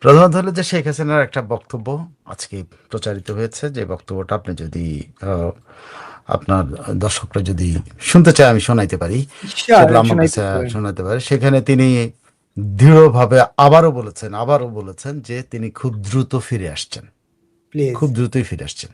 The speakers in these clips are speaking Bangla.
প্রধানত হলো যে শেখ হাসিনার একটা বক্তব্য আজকে প্রচারিত হয়েছে, যে বক্তব্যটা আপনি যদি আপনার দর্শকরা যদি শুনতে চায় আমি শোনাইতে পারি, শিওর, সেগুলো আমার শোনাইতে কাছে পারেন। শোনাতে পারে। সেখানে তিনি দৃঢ়ভাবে আবারও বলেছেন যে তিনি খুব দ্রুত ফিরে আসছেন, প্লিজ। খুব দ্রুতই ফিরে আসছেন।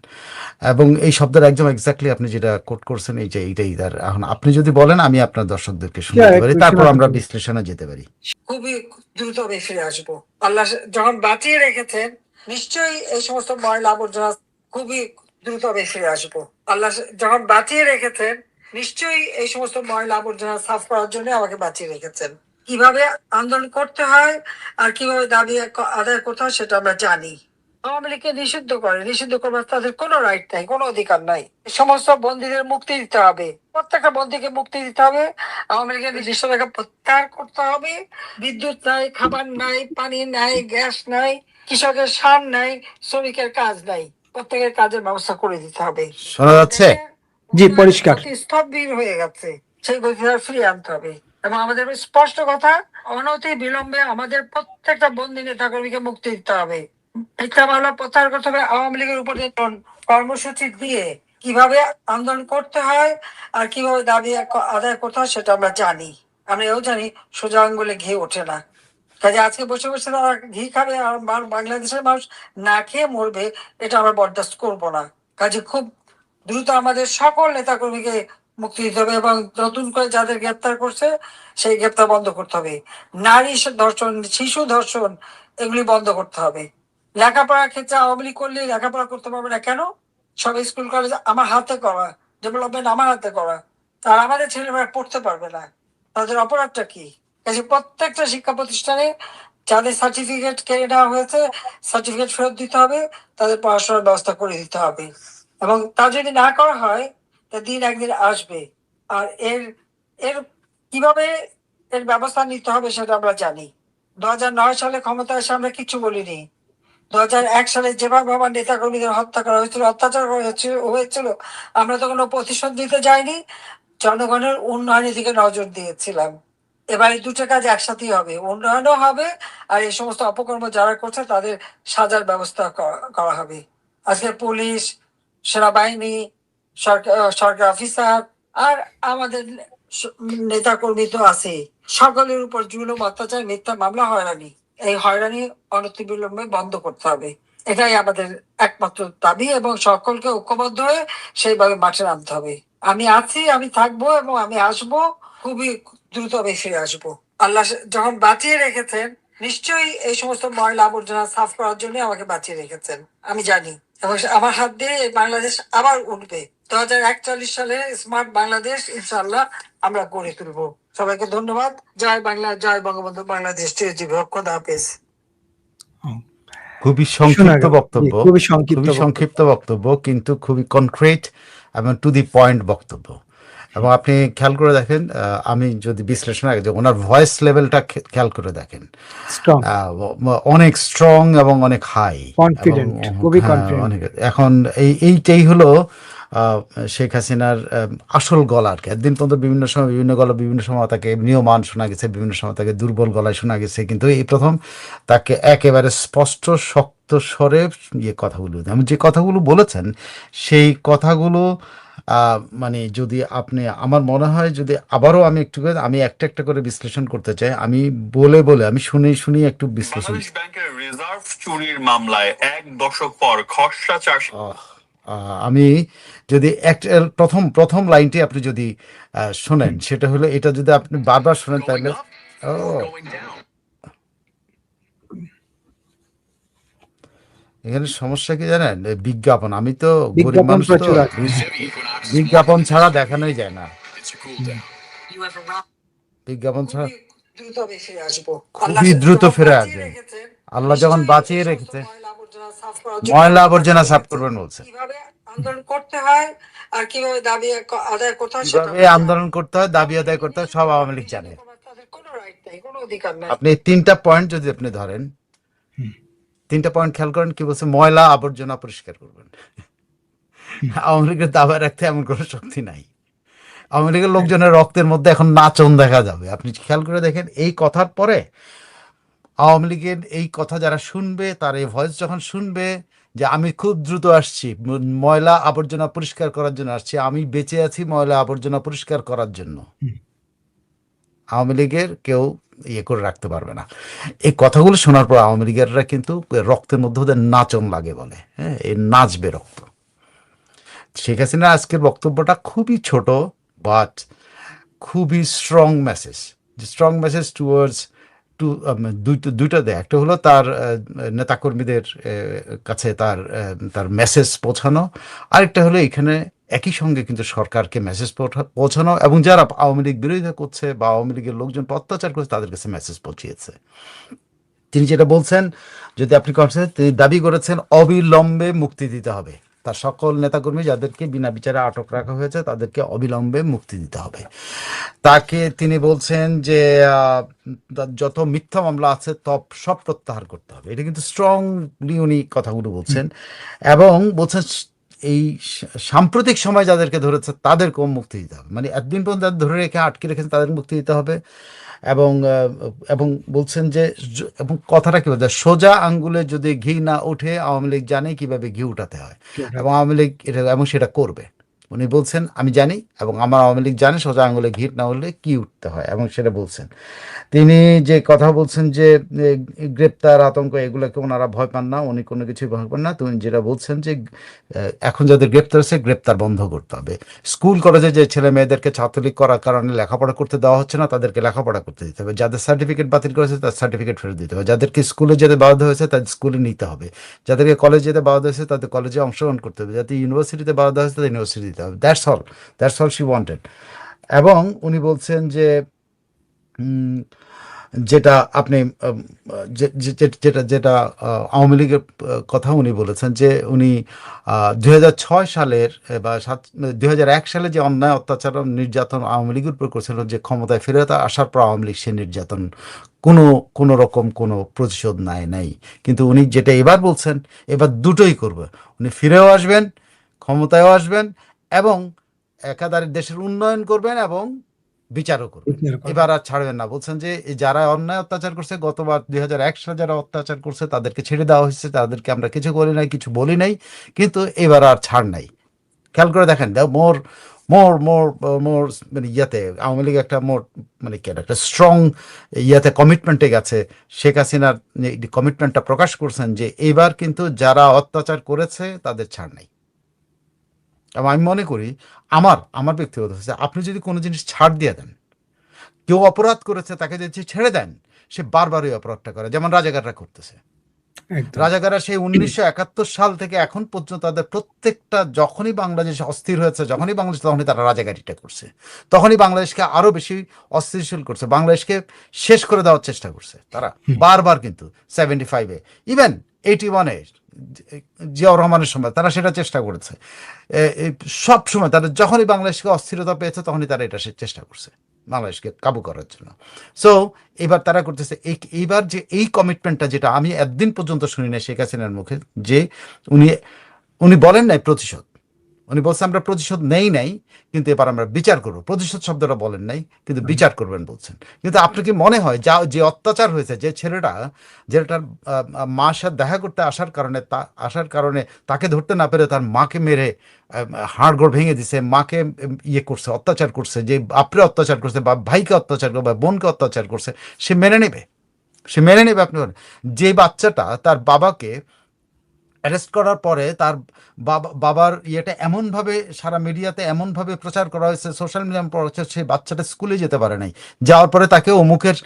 এবং এই শব্দের একদম এক্স্যাক্টলি আপনি যেটা কোট করছেন এইটাই তার। এখন আপনি যদি বলেন আমি আপনার দর্শকদেরকে শিওর, শোনাতে পারি, একটু তারপর শোনাতে আমরা পারেন। বিশ্লেষণে যেতে পারি। খুবই দ্রুত ফিরে আসবো। আল্লাহ যখন বাঁচিয়ে রেখেছেন, নিশ্চয়ই এই সমস্ত ময়লা আবর্জনা খুবই দ্রুত ফিরে আসবো। আল্লাহ যখন বাঁচিয়ে রেখেছেন, নিশ্চয়ই এই সমস্ত ময়লা আবর্জনা সাফ করার জন্য আমাকে বাঁচিয়ে রেখেছেন। কিভাবে আন্দোলন করতে হয় আর কিভাবে দাবি আদায় করতে হয় সেটা আমরা জানি। আওয়ামী লীগকে নিষিদ্ধ করবার তাদের কোনো রাইট নাই, কোনো অধিকার নাই। সমস্ত বন্দীদের মুক্তি দিতে হবে, প্রত্যেকটা বন্দীকে মুক্তি দিতে হবে। আওয়ামী লীগের নিষেধাজ্ঞা প্রত্যাহার করতে হবে। বিদ্যুৎ নাই, খাবার নাই, পানি নাই, গ্যাস নাই, কৃষকের সার নাই, শ্রমিকের কাজ নাই, প্রত্যেকের কাজের ব্যবস্থা করে দিতে হবে। শোনা যাচ্ছে? জি, পরিষ্কার। স্থবির হয়ে গেছে, সেই গতিটা ফিরিয়ে আনতে হবে। এবং আমাদের স্পষ্ট কথা, অনতি বিলম্বে আমাদের প্রত্যেকটা বন্দী নেতা কর্মীকে মুক্তি দিতে হবে। মিথ্যা মামলা প্রত্যাহার করতে হবে। আওয়ামী লীগের উপর কর্মসূচি দিয়ে কিভাবে আন্দোলন করতে হয় আর কিভাবে দাবি আদায় করতে হয় সেটা আমরা জানি। আমরা এও জানি সোজা আঙ্গুলে ঘি ওঠে না। কাজে আজকে বসে বসে তারা ঘি খাবে আর বাংলাদেশের মানুষ না খেয়ে মরবে, এটা আমরা বরদাস্ত করবো না। কাজে খুব দ্রুত আমাদের সকল নেতাকর্মীকে মুক্তি দিতে হবে এবং নতুন করে যাদের গ্রেপ্তার করছে সেই গ্রেপ্তার বন্ধ করতে হবে। নারী ধর্ষণ, শিশু ধর্ষণ, এগুলি বন্ধ করতে হবে। লেখাপড়ার ক্ষেত্রে আওয়ামী লীগ করলে লেখাপড়া করতে পারবে না কেন? সব স্কুল কলেজ আমার হাতে করা, ডেভেলপমেন্ট আমার হাতে করা, তার আমাদের ছেলেমেয়েরা পড়তে পারবে না, তাদের অপরাধটা কি? কাজে প্রত্যেকটা শিক্ষা প্রতিষ্ঠানে যাদের সার্টিফিকেট কেড়ে নেওয়া হয়েছে সার্টিফিকেট ফেরত দিতে হবে, তাদের পড়াশোনার ব্যবস্থা করে দিতে হবে। এবং তা যদি না করা হয় তা দিন একদিন আসবে। আর এর এর কিভাবে এর ব্যবস্থা নিতে হবে সেটা আমরা জানি। 2009 সালে ক্ষমতা এসে আমরা কিছু বলিনি। 2001 সালে যেভাবে আমার নেতা কর্মীদের হত্যা করা হয়েছিল, অত্যাচার হয়েছিল, আমরা তো কোনো প্রতিশোধ দিতে যাইনি, জনগণের উন্নয়নের দিকে নজর দিয়েছিলাম। এবারে দুটো কাজ একসাথেই হবে, উন্নয়নও হবে আর এই সমস্ত অপকর্ম যারা করছে তাদের সাজার ব্যবস্থা করা হবে। আজকে পুলিশ, সেনাবাহিনী, সরকার অফিসার আর আমাদের নেতা কর্মী তো আছে, সকলের উপর জুলুম, অত্যাচার, মিথ্যা মামলা, হয়রানি, এই হয়রানি অনতিবিলম্বে বন্ধ করতে হবে। এটাই আমাদের একমাত্র দাবি এবং সকলকে ঐক্যবদ্ধ হয়ে সেইভাবে মাঠে নামতে হবে। আমি আছি, আমি থাকবো এবং আমি আসবো, খুবই দ্রুত ফিরে আসবো। আল্লাহ যখন বাঁচিয়ে রেখেছেন, নিশ্চয়ই এই সমস্ত ময়লা আবর্জনা সাফ করার জন্য আমাকে বাঁচিয়ে রেখেছেন, আমি জানি। এবং আমার হাত দিয়ে এই বাংলাদেশ আবার উঠবে। 2041 সালে স্মার্ট বাংলাদেশ ইনশাআল্লাহ আমরা গড়ে তুলবো। সবাইকে ধন্যবাদ। জয় বাংলা, জয় বঙ্গবন্ধু, বাংলাদেশ চিরজীবী হোক। খোদা হাফেজ। খুবই শোনা সংক্ষিপ্ত গেল। বক্তব্য, খুবই সংক্ষিপ্ত খুবই বক্তব্য। সংক্ষিপ্ত বক্তব্য, কিন্তু খুবই কনক্রিট এবং টু দি পয়েন্ট বক্তব্য। এবং আপনি খেয়াল করে দেখেন, আমি যদি বিশ্লেষণ আগে যে ওনার ভয়েস লেভেলটা খেয়াল করে দেখেন, স্ট্রং, অনেক স্ট্রং এবং অনেক হাই এবং কনফিডেন্ট, খুবই হ্যাঁ কনফিডেন্ট। অনেক। এখন এইটাই হলো শেখ হাসিনার আসল গলা আর কি। একদিন পর্যন্ত বিভিন্ন সময় বিভিন্ন গলা, বিভিন্ন সময় তাকে ম্রিয়মান শোনা গেছে, বিভিন্ন সময় তাকে দুর্বল গলায় শোনা গেছে, কিন্তু এই প্রথম তাকে একেবারে স্পষ্ট শক্ত স্বরে কথাগুলো, আমি যে কথাগুলো বলেছেন সেই কথাগুলো মানে যদি আপনি, আমার মনে হয় যদি আবারও আমি একটু করে আমি একটা একটা করে বিশ্লেষণ করতে চাই, আমি বলে আমি শুনি একটু বিশ্লেষণ। বাংলাদেশ ব্যাংকের রিজার্ভ চুরির মামলায় 1 দশক পর খসড়া চার্জ। আমি যদি প্রথম লাইনটি আপনি যদি শোনেন, সেটা হলো, এটা যদি আপনি বারবার শোনেন তাহলে এখানে সমস্যা কি জানেন, বিজ্ঞাপন। আমি তো গরিব মানুষ, তো প্রচুর আছে। বিজ্ঞাপন ছাড়া দেখানোই যায় না, বিজ্ঞাপন ছাড়া। দ্রুত ফিরে আসবো। খুবই দ্রুত ফিরে আসবেন। আল্লাহ যখন বাঁচিয়ে রেখেছে, ময়লা আবর্জনা সাফ করবেন বলছে। কিভাবে আন্দোলন করতে হয় আর কিভাবে দাবি আদায় করতে হয় কিভাবে আন্দোলন করতে হয়, দাবি আদায় করতে হয়, সব আওয়ামী লীগ জানে। তাদের কোনো রাইট নাই, কোনো অধিকার নাই। আপনি 3টা পয়েন্ট যদি আপনি ধরেন, 3টা পয়েন্ট খেয়াল করেন, কি বলছে, ময়লা আবর্জনা পরিষ্কার করবেন। আওয়ামী লীগের দাবা রাখতে এমন কোনো শক্তি নাই। আওয়ামী লীগের লোকজনের রক্তের মধ্যে এখন নাচন দেখা যাবে। আপনি খেয়াল করে দেখেন, এই কথার পরে আওয়ামী লীগের এই কথা যারা শুনবে, তার এই ভয়েস যখন শুনবে যে আমি খুব দ্রুত আসছি, ময়লা আবর্জনা পরিষ্কার করার জন্য আসছি, আমি বেঁচে আছি ময়লা আবর্জনা পরিষ্কার করার জন্য, হুম। আওয়ামী লীগের কেউ ইয়ে করে রাখতে পারবে না। এই কথাগুলো শোনার পর আওয়ামী লীগেররা কিন্তু রক্তের মধ্যে ওদের নাচন লাগে বলে, হ্যাঁ, এই নাচবে রক্ত। শেখ হাসিনা আজকের বক্তব্যটা খুবই ছোট, বাট খুবই strong message, strong message towards দুইটা দেয়। একটা হলো তার নেতাকর্মীদের কাছে তার তার মেসেজ পৌঁছানো, আরেকটা হলো এখানে একই সঙ্গে কিন্তু সরকারকে মেসেজ পৌঁছানো, এবং যারা আওয়ামী লীগ বিরোধিতা করছে বা আওয়ামী লীগের লোকজন অত্যাচার করছে তাদের কাছে মেসেজ পৌঁছিয়েছে। তিনি যেটা বলছেন, যদি আপনি কনসেন, তিনি দাবি করেছেন অবিলম্বে মুক্তি দিতে হবে তার সকল নেতাকর্মী যাদেরকে বিনা বিচারে আটক রাখা হয়েছে, তাদেরকে অবিলম্বে মুক্তি দিতে হবে। তাকে তিনি বলছেন যে যত মিথ্যা মামলা আছে সব প্রত্যাহার করতে হবে। এটা কিন্তু স্ট্রংলি উনি কথাগুলো বলছেন, এবং বলছেন এই সাম্প্রতিক সময় যাদেরকে ধরেছে তাদেরকেও মুক্তি দিতে হবে, মানে এতদিন পর্যন্ত ধরে রেখে আটকে রেখেছেন তাদের মুক্তি দিতে হবে। এবং এবং বলছেন যে এবং কথাটা কি বলছে, সোজা আঙ্গুলে যদি ঘি না ওঠে আওয়ামী লীগ জানে কিভাবে ঘি উঠাতে হয়, এবং আওয়ামী লীগ এটা এবং সেটা করবে। উনি বলছেন আমি জানি, এবং আমার আওয়ামী লীগ জানে সোজা আঙ্গুলে ঘি না উঠলে কি উঠতে হয়, এবং সেটা বলছেন। তিনি যে কথা বলছেন যে গ্রেপ্তার আতঙ্ক এগুলোকে ওনারা ভয় পান না, উনি কোনো কিছুই ভয় পান না। তুমি যেটা বলছেন যে এখন যাদের গ্রেপ্তার হচ্ছে গ্রেপ্তার বন্ধ করতে হবে। স্কুল কলেজে যে ছেলে মেয়েদেরকে ছাত্রলীগ করার কারণে লেখাপড়া করতে দেওয়া হচ্ছে না, তাদেরকে লেখাপড়া করতে দিতে হবে। যাদের সার্টিফিকেট বাতিল করেছে তার সার্টিফিকেট ফেরত দিতে হবে। যাদেরকে স্কুলে যেতে বাধ্য হয়েছে তাদের স্কুলে নিতে হবে। যাদেরকে কলেজে যেতে বাধ্য হয়েছে তাদের কলেজে অংশগ্রহণ করতে হবে। যাদের ইউনিভার্সিটিতে বাধ্য হয়েছে তাদের ইউনিভার্সিটি দিতে হবে। That's all she wanted. এবং উনি বলছেন যে যেটা আপনি যেটা যেটা আওয়ামী লীগের কথা উনি বলেছেন যে উনি 2006 সালের বা 2001 সালে যে অন্যায় অত্যাচার নির্যাতন আওয়ামী লীগের উপর করেছিল, যে ক্ষমতায় ফিরে আসার পর আওয়ামী লীগ সে নির্যাতন কোনো রকম কোনো প্রতিশোধ নাই। কিন্তু উনি যেটা এবার বলছেন, এবার দুটোই করবে। উনি ফিরেও আসবেন, ক্ষমতায়ও আসবেন, এবং একাধারে দেশের উন্নয়ন করবেন এবং বিচারও করবেন। এবার আর ছাড়বেন না। বলছেন যে যারা অন্যায় অত্যাচার করছে, গতবার 2001 সালে যারা অত্যাচার করছে তাদেরকে ছেড়ে দেওয়া হয়েছে, তাদেরকে আমরা কিছু করি নাই, কিছু বলি নাই, কিন্তু এবার আর ছাড় নাই। খেয়াল করে দেখেন, মোর মোর মোর মোর মানে ইয়াতে আওয়ামী লীগ একটা মানে কি একটা স্ট্রং ইয়াতে কমিটমেন্টে গেছে। শেখ হাসিনার কমিটমেন্টটা প্রকাশ করছেন যে এবার কিন্তু যারা অত্যাচার করেছে তাদের ছাড় নাই। এবং আমি মনে করি আমার ব্যক্তিগত হচ্ছে, আপনি যদি কোনো জিনিস ছাড় দিয়ে দেন, কেউ অপরাধ করেছে তাকে যদি ছেড়ে দেন, সে বারবার ওই অপরাধটা করে, যেমন রাজাকাররা করতেছে। রাজাকাররা সেই 1971 সাল থেকে এখন পর্যন্ত তাদের প্রত্যেকটা, যখনই বাংলাদেশ অস্থির হয়েছে, যখনই বাংলাদেশ, তখনই তারা রাজাকারিটা করছে, তখনই বাংলাদেশকে আরো বেশি অস্থিতিশীল করছে, বাংলাদেশকে শেষ করে দেওয়ার চেষ্টা করছে তারা বারবার। কিন্তু 75-এ, ইভেন 81-এ জিয়াউর রহমানের সময় তারা সেটা চেষ্টা করেছে। সব সময় তারা যখনই বাংলাদেশকে অস্থিরতা পেয়েছে তখনই তারা এটা চেষ্টা করছে বাংলাদেশকে কাবু করার জন্য। সো এবার তারা করতেছে এইবার যে এই কমিটমেন্টটা, যেটা আমি একদিন পর্যন্ত শুনি না শেখ হাসিনার মুখে, যে উনি বলেন নাই প্রতিশোধ, উনি বলছেন আমরা প্রতিশোধ নাই, কিন্তু এবার আমরা বিচার করবো। প্রতিশোধ শব্দটা বলেন নাই, কিন্তু বিচার করবেন বলছেন। কিন্তু আপনার কি মনে হয় যে অত্যাচার হয়েছে, যে যেটার মার সাথে দেখা করতে আসার কারণে তাকে ধরতে না পেরে তার মাকে মেরে হাড়গোড় ভেঙে দিছে, মাকে ইয়ে করছে, অত্যাচার করছে, যে বাপরে অত্যাচার করছে, বা ভাইকে অত্যাচার করছে, বা বোনকে অত্যাচার করছে, সে মেনে নেবে। আপনি যে বাচ্চাটা তার বাবাকে অ্যারেস্ট করার পরে তার বাবার ইয়েটা এমনভাবে সারা মিডিয়াতে এমনভাবে প্রচার করা হয়েছে, সোশ্যাল মিডিয়ায় প্রচার, সেই বাচ্চাটা স্কুলে যেতে পারে নাই, যাওয়ার পরে তাকে অমুকের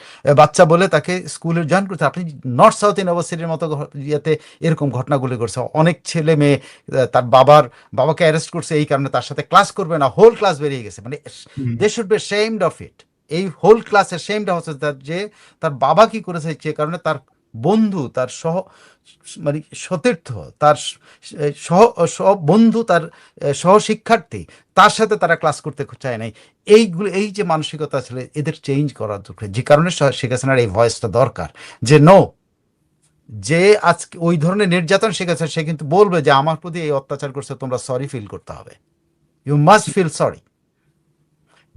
বাচ্চা বলে তাকে স্কুলে জয়েন করছে। আপনি নর্থ সাউথ ইউনিভার্সিটির মতো ইয়েতে এরকম ঘটনাগুলি করছে। অনেক ছেলে মেয়ে তার বাবাকে অ্যারেস্ট করছে এই কারণে তার সাথে ক্লাস করবে না, হোল ক্লাস বেরিয়ে গেছে। মানে they should be shamed of it. এই হোল ক্লাসের শেমড হচ্ছে যে তার বাবা কি করেছে, যে কারণে তার বন্ধু, তার মানে সতীর্থ, তার বন্ধু, তার সহশিক্ষার্থী, তার সাথে তারা ক্লাস করতে চায় নাই। এই যে মানসিকতা ছিল, এদের চেঞ্জ করার দরকার, যে কারণে শেখ হাসিনার এই ভয়েসটা দরকার, যে যে আজকে ওই ধরনের নির্যাতন শিখেছে, সে কিন্তু বলবে যে আমার প্রতি এই অত্যাচার করছে, তোমরা সরি ফিল করতে হবে, ইউ মাস্ট ফিল সরি।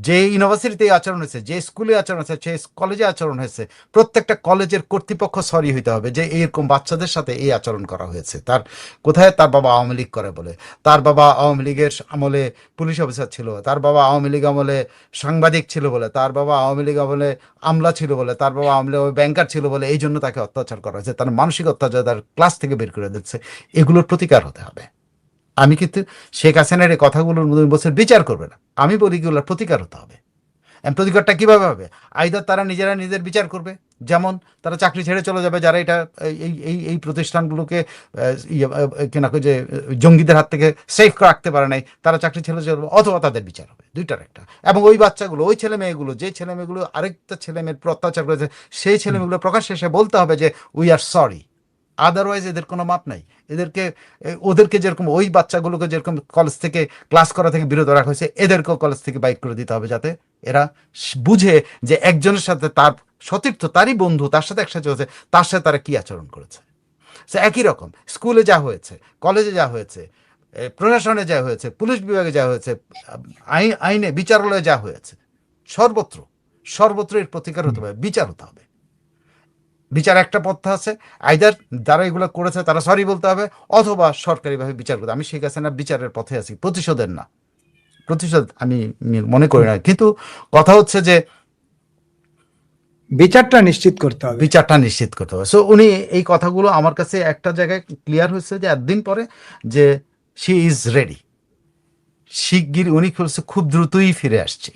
যে ইউনিভার্সিটিতে এই আচরণ হয়েছে, যে স্কুলে আচরণ হয়েছে, যে কলেজে আচরণ হয়েছে, প্রত্যেকটা কলেজের কর্তৃপক্ষ সরি হইতে হবে যে এইরকম বাচ্চাদের সাথে এই আচরণ করা হয়েছে। তার কোথায় তার বাবা আওয়ামী লীগ করে বলে, তার বাবা আওয়ামী লীগের আমলে পুলিশ অফিসার ছিল, তার বাবা আওয়ামী লীগ আমলে সাংবাদিক ছিল বলে, তার বাবা আওয়ামী লীগ আমলে আমলা ছিল বলে, তার বাবা আওয়ামী লীগ ব্যাংকার ছিল বলে এই জন্য তাকে অত্যাচার করা হয়েছে, তার মানসিক অত্যাচার, তার ক্লাস থেকে বের করে দিচ্ছে। এগুলোর প্রতিকার হতে হবে। আমি কিন্তু শেখ হাসিনার এই কথাগুলোর বছর বিচার করবে না, আমি বলি এগুলোর প্রতিকার হতে হবে। প্রতিকারটা কিভাবে হবে? আইদার তারা নিজেরা নিজের বিচার করবে, যেমন তারা চাকরি ছেড়ে চলে যাবে যারা এটা এই এই এই প্রতিষ্ঠানগুলোকে কিনা যে জঙ্গিদের হাত থেকে সেফ রাখতে পারে নাই, তারা চাকরি ছেড়ে চলে যাবে, অথবা তাদের বিচার হবে, দুইটার একটা। এবং ওই বাচ্চাগুলো, ওই ছেলে মেয়েগুলো, যে ছেলে মেয়েগুলো আরেকটা ছেলে মেয়ের উপর অত্যাচার করেছে, সেই ছেলে মেয়েগুলো প্রকাশ্যে এসে বলতে হবে যে উই আর সরি। আদারওয়াইজ এদের কোনো মাপ নাই। ওদেরকে যেরকম ওই বাচ্চাগুলোকে যেরকম কলেজ থেকে ক্লাস করা থেকে বিরত রাখা হয়েছে, এদেরকেও কলেজ থেকে বাইক করে দিতে হবে, যাতে এরা বুঝে যে একজনের সাথে তার সতীর্থ, তারই বন্ধু, তার সাথে একসাথে হয়েছে, তার সাথে তারা কি আচরণ করেছে। সে একই রকম স্কুলে যা হয়েছে, কলেজে যা হয়েছে, প্রশাসনে যা হয়েছে, পুলিশ বিভাগে যা হয়েছে, আইনে বিচারালয়ে যা হয়েছে, সর্বত্র এর প্রতিকার হতে হবে, বিচার হতে হবে। বিচার একটা পথ আছে, আইদার যারা এগুলো করেছে তারা সরি বলতে হবে, অথবা সরকারিভাবে বিচার করতে। আমি শেখ হাসিনা বিচারের পথে আছি, প্রতিশোধের না। প্রতিশোধ আমি মনে করি না, কিন্তু কথা হচ্ছে যে বিচারটা নিশ্চিত করতে হবে। বিচারটা নিশ্চিত করতে হবে। সো উনি এই কথাগুলো আমার কাছে একটা জায়গায় ক্লিয়ার হয়েছে যে একদিন পরে যে শি ইজ রেডি, শিগগির উনি খুব দ্রুতই ফিরে আসছি।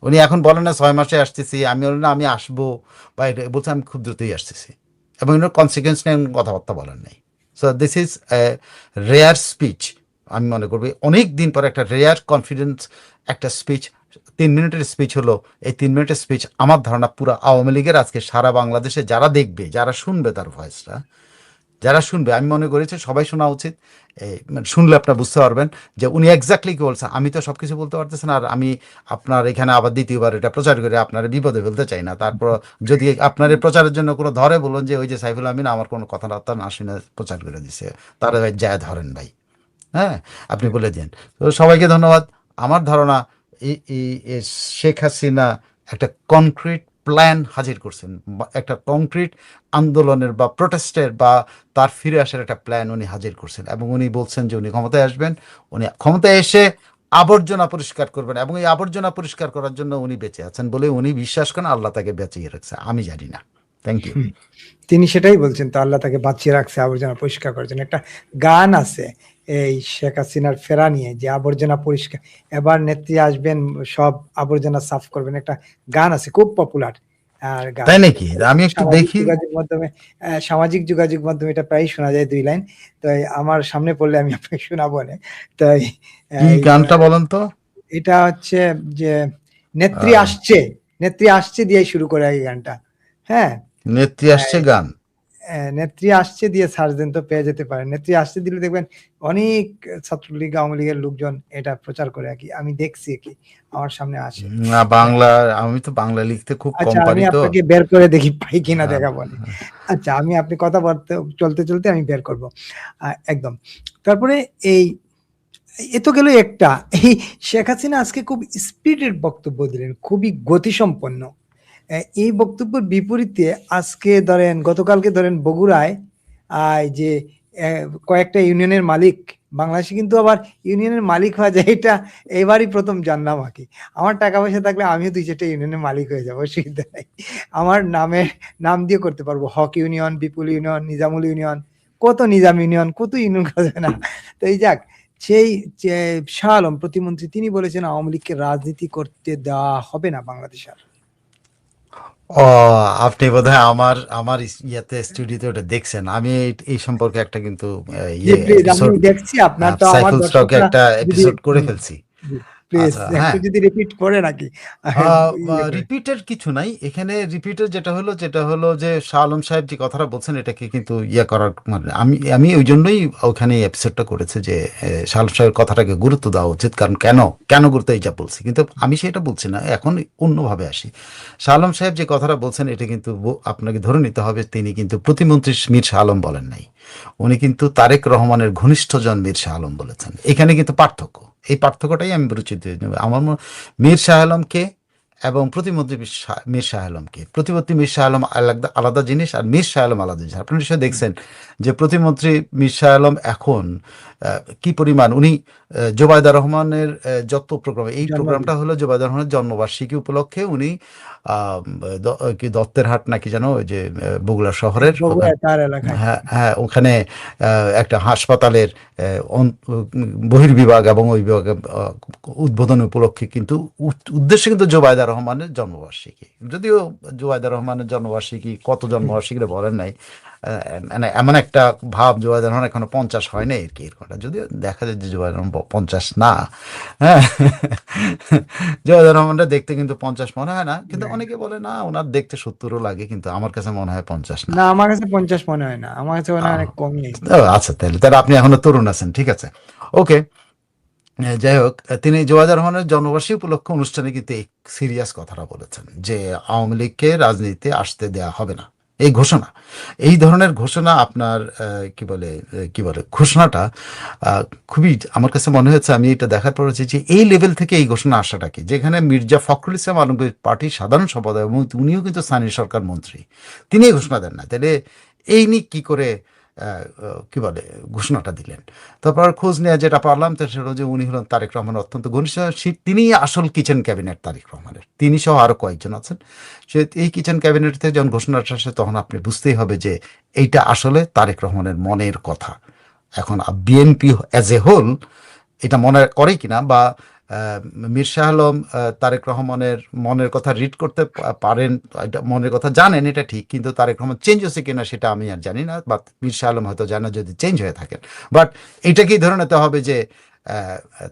উনি এখন বলেন না 6 মাসে আসতেছি, আমি বলেন না আমি আসবো, বা এটা বলছে আমি খুব দ্রুতই আসতেছি, এবং এর কনসিকুয়েন্স নিয়ে কথাবার্তা বলেন নাই। So this is rare speech. আমি মনে করবি অনেক দিন পর একটা রেয়ার কনফিডেন্স একটা স্পিচ, 3 মিনিটের স্পিচ হলো। এই 3 মিনিটের স্পিচ আমার ধারণা পুরো আওয়ামী লীগের আজকে সারা বাংলাদেশে যারা দেখবে, যারা শুনবে তার ভয়েসটা, যারা শুনবে, আমি মনে করেছি সবাই শোনা উচিত। মানে শুনলে আপনারা বুঝতে পারবেন যে উনি এক্স্যাক্টলি কি বলছেন। আমি তো সব কিছু বলতে পারতেছি না, আর আমি আপনার এখানে আবার দ্বিতীয়বার এটা প্রচার করে আপনার বিপদে ফেলতে চাই না। তারপর যদি আপনার এই প্রচারের জন্য কোনো ধরে, বলুন যে ওই যে সাইফুল আমিন আমার কোনো কথাবার্তা না শুনে প্রচার করে দিছে, তারা ভাই যায় ধরেন ভাই, হ্যাঁ আপনি বলে দিন। তো সবাইকে ধন্যবাদ। আমার ধারণা এই শেখ হাসিনা একটা কনক্রিট প্ল্যান হাজির করছেন, একটা কনক্রিট আন্দোলনের বা প্রোটেস্টের বা তার ফিরে আসার একটা প্ল্যান উনি হাজির করছেন, এবং উনি বলছেন যে উনি ক্ষমতায় আসবেন, উনি ক্ষমতায় এসে আবর্জনা পরিষ্কার করবেন, এবং এই আবর্জনা পরিষ্কার করার জন্য উনি বেঁচে আছেন বলে উনি বিশ্বাস করেন। আল্লাহ তাকে বাঁচিয়ে রাখছে, আমি জানি না। Thank you. তিনি সেটাই বলছেন, তো আল্লাহ তাকে বাঁচিয়ে রাখছে আবর্জনা পরিষ্কার করার জন্য। একটা গান আছে এই শেখ হাসিনার ফেরা নিয়ে, যে আবর্জনা পরিষ্কার, এবার নেত্রী আসবেন সব আবর্জনা সাফ করবেন, একটা গান আছে খুব পপুলার। আর গান তাই নাকি? আমি একটু দেখি। সামাজিক যোগাযোগ মাধ্যমে এটা প্রায় শোনা যায় 2 লাইন। তো আমার সামনে পড়লে আমি আপনাকে শোনাবো না। তাই কি গানটা বলেন তো? এটা হচ্ছে যে নেত্রী আসছে, নেত্রী আসছে দিয়ে শুরু করে এই গানটা। হ্যাঁ, নেত্রী আসছে গান, নেত্রী আসছে দিয়ে সার্চ দেন তো পেয়ে যেতে পারেন। নেত্রী আসছে দিলে দেখবেন অনেক ছাত্রলীগ আওয়ামী লীগের লোকজন এটা প্রচার করে আর কি, আমি দেখছি কি আমার সামনে আসে। না বাংলা, আমি তো বাংলা লিখতে খুব কম আচ্ছা, আমি পারি, তো আপনাকে বের করে দেখি পাই কিনা দেখাবো না। আচ্ছা, আপনি কথা বলতে চলতে চলতে আমি বের করব একদম। তারপরে এ তো গেল একটা। এই শেখ হাসিনা আজকে খুব স্পিডের বক্তব্য দিলেন, খুবই গতিসম্পন্ন। এই বক্তব্যের বিপরীতে আজকে ধরেন, গতকালকে ধরেন বগুড়ায় যে কয়েকটা ইউনিয়নের মালিক, বাংলাদেশে কিন্তু আবার ইউনিয়নের মালিক হওয়া যায়, এটা এবারই প্রথম জানলাম আর কি। আমার টাকা পয়সা থাকলে আমিও 2-4টা ইউনিয়নের মালিক হয়ে যাবো, অসুবিধা নাই। আমার নাম দিয়ে করতে পারবো, হক ইউনিয়ন, বিপুল ইউনিয়ন, নিজামুল ইউনিয়ন, কত নিজাম ইউনিয়ন, কত ইউনিয়ন করা যায় না। তো এই যাক, সেই শাহ আলম প্রতিমন্ত্রী, তিনি বলেছেন আওয়ামী লীগকে রাজনীতি করতে দেওয়া হবে না বাংলাদেশ আর। ও, আপনি বোধহয় আমার ইয়াতে স্টুডিওতে ওটা দেখছেন। আমি এই সম্পর্কে একটা কিন্তু আমি দেখছি আপনার, তো আমার সাইফুল স্টকে একটা এপিসোড করে ফেলছি। প্লিজ আচ্ছা, একটু হ্যাঁ। যদি রিপিট করে নাকি। রিপিটের কিছু নাই এখানে। রিপিটের যেটা হলো যে শাহ আলম সাহেব যে কথাটা বলছেন, এটাকে কিন্তু করার মানে আমি ওই জন্যই ওখানে এপিসোডটা করেছে যে শাহ আলম সাহেবের কথাটাকে গুরুত্ব দেওয়া উচিত। কারণ কেন গুরুত্ব এইটা বলছি, কিন্তু আমি সেটা বলছি না, এখন অন্যভাবে আসি। শাহ আলম সাহেব যে কথাটা বলছেন, এটা কিন্তু আপনাকে ধরে নিতে হবে তিনি কিন্তু প্রতিমন্ত্রী মীর শাহ আলম বলেন নাই, উনি কিন্তু তারেক রহমানের ঘনিষ্ঠজন মীর শাহ আলম বলেছেন। এখানে কিন্তু পার্থক্য, এই পার্থক্যটাই আমি পরিচিত আমার মীর শাহ আলমকে এবং প্রতিমন্ত্রী মীর শাহ আলমকে, প্রতিমন্ত্রী মীর শাহ আলম আলাদা আলাদা জিনিস, আর মীর শাহ আলম আলাদা জিনিস। আপনি নিশ্চয়ই দেখছেন যে প্রতিমন্ত্রী মীর শাহ আলম এখন কি পরিমাণ উনি জোবায়দা রহমানের যত প্রোগ্রাম, এই প্রোগ্রামটা হলো জোবায়দা রহমানের জন্মবার্ষিকী উপলক্ষে উনি কি দত্তের হাট নাকি যেন ওই যে বগুড়া শহরের তার এলাকায়। হ্যাঁ হ্যাঁ, ওখানে একটা হাসপাতালের বহির্বিভাগ এবং ওই বিভাগে উদ্বোধন উপলক্ষে কিন্তু উদ্দেশ্যে কিন্তু জোবায়দা রহমানের জন্মবার্ষিকী, যদিও জোবায়দা রহমানের জন্মবার্ষিকী কত জন্মবার্ষিকীটা বলেন নাই, মানে এমন একটা ভাব জোবায়দা রহমান এখনো 50 হয় নাই আর কি, এরকমটা যদিও দেখা যায় যে জোবায়দা রহমান 50 না, হ্যাঁ জোবায়দা রহমানটা দেখতে কিন্তু 50 মনে হয় না, কিন্তু অনেকে বলে না ওনার দেখতে 70ও লাগে, কিন্তু আমার কাছে মনে হয় 50 না। না, আমার কাছে 50 মনে হয় না, আমার কাছে মনে হয় অনেক কমই। আচ্ছা, তাহলে তাহলে আপনি এখনো তরুণ আছেন, ঠিক আছে, ওকে। যাই হোক, তিনি জোবায়দা রহমানের জন্মবার্ষিকী উপলক্ষে অনুষ্ঠানে কিন্তু এই সিরিয়াস কথাটা বলেছেন যে আওয়ামী লীগকে রাজনীতিতে আসতে দেয়া হবে না, এই ঘোষণা, এই ধরনের ঘোষণা আপনার কি বলে ঘোষণাটা খুবই আমার কাছে মনে হয়েছে, আমি এটা দেখার পর হচ্ছে যে এই লেভেল থেকে এই ঘোষণা আসাটা কি, যেখানে মির্জা ফখরুল ইসলাম আলমগীর পার্টির সাধারণ সম্পাদক এবং উনিও কিন্তু স্থানীয় সরকার মন্ত্রী, তিনি এই ঘোষণা দেন না, তাহলে এই নিয়ে কি করে কি বলে ঘোষণাটা দিলেন। তারপর খোঁজ নেওয়া যেটা পারলাম তো সেটা যে উনি হলেন তারেক রহমানের অত্যন্ত ঘনিষ্ঠ, তিনিই আসল কিচেন ক্যাবিনেট তারেক রহমানের, তিনি সহ আরো কয়েকজন আছেন। সে এই কিচেন ক্যাবিনেট থেকে যখন ঘোষণাটা আসে তখন আপনি বুঝতেই হবে যে এইটা আসলে তারেক রহমানের মনের কথা। এখন বিএনপি অ্যাজ এ হোল এটা মনে করে কিনা, বা মীর শাহ আলম তারেক রহমানের মনের কথা রিড করতে পারেন, এটা মনের কথা জানেন, এটা ঠিক, কিন্তু তারেক রহমান চেঞ্জ হয়েছে কিনা সেটা আমি আর জানি না, বা মীর শাহ আলম হয়তো জানা যদি চেঞ্জ হয়ে থাকেন, বাট এটাকেই ধরে নিতে হবে যে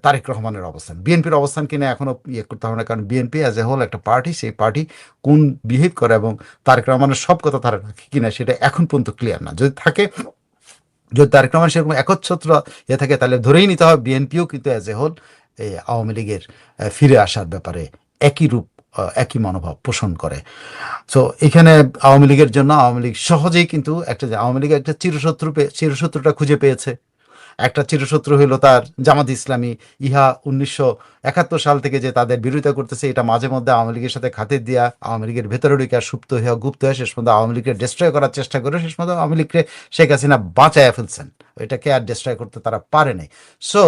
তারেক রহমানের অবস্থান, বিএনপির অবস্থান কিনা এখনো ইয়ে করতে হবে না, কারণ বিএনপি অ্যাজ এ হোল একটা পার্টি, সেই পার্টি কোন বিহেভ করে এবং তারেক রহমানের সব কথা তারা কিনা সেটা এখন পর্যন্ত ক্লিয়ার না। যদি থাকে, যদি তারেক রহমান সেরকম একচ্ছত্র ইয়ে থাকে, তাহলে ধরেই নিতে হবে বিএনপিও কিন্তু অ্যাজ এ হোল এই আওয়ামী লীগের ফিরে আসার ব্যাপারে একই রূপ একই মনোভাব পোষণ করে। সো এখানে আওয়ামী লীগের জন্য আওয়ামী লীগ সহজেই কিন্তু আওয়ামী লীগ একটা চিরশত্রুটা খুঁজে পেয়েছে। একটা চিরশত্রু হইল তার জামাত ইসলামী, ইহা 1971 সাল থেকে যে তাদের বিরোধিতা করতেছে, এটা মাঝে মধ্যে আওয়ামী লীগের সাথে খাতে দিয়া আওয়ামী লীগের ভেতরে ঢুকে সুপ্ত হয়ে গুপ্ত হয়ে শেষ পর্যন্ত আওয়ামী লীগকে ডিস্ট্রয় করার চেষ্টা করে, শেষ পর্যন্ত আওয়ামী লীগকে শেখ হাসিনা বাঁচাইয়া ফেলছেন, এটাকে আর ডিস্ট্রয় করতে তারা পারে নাই। সো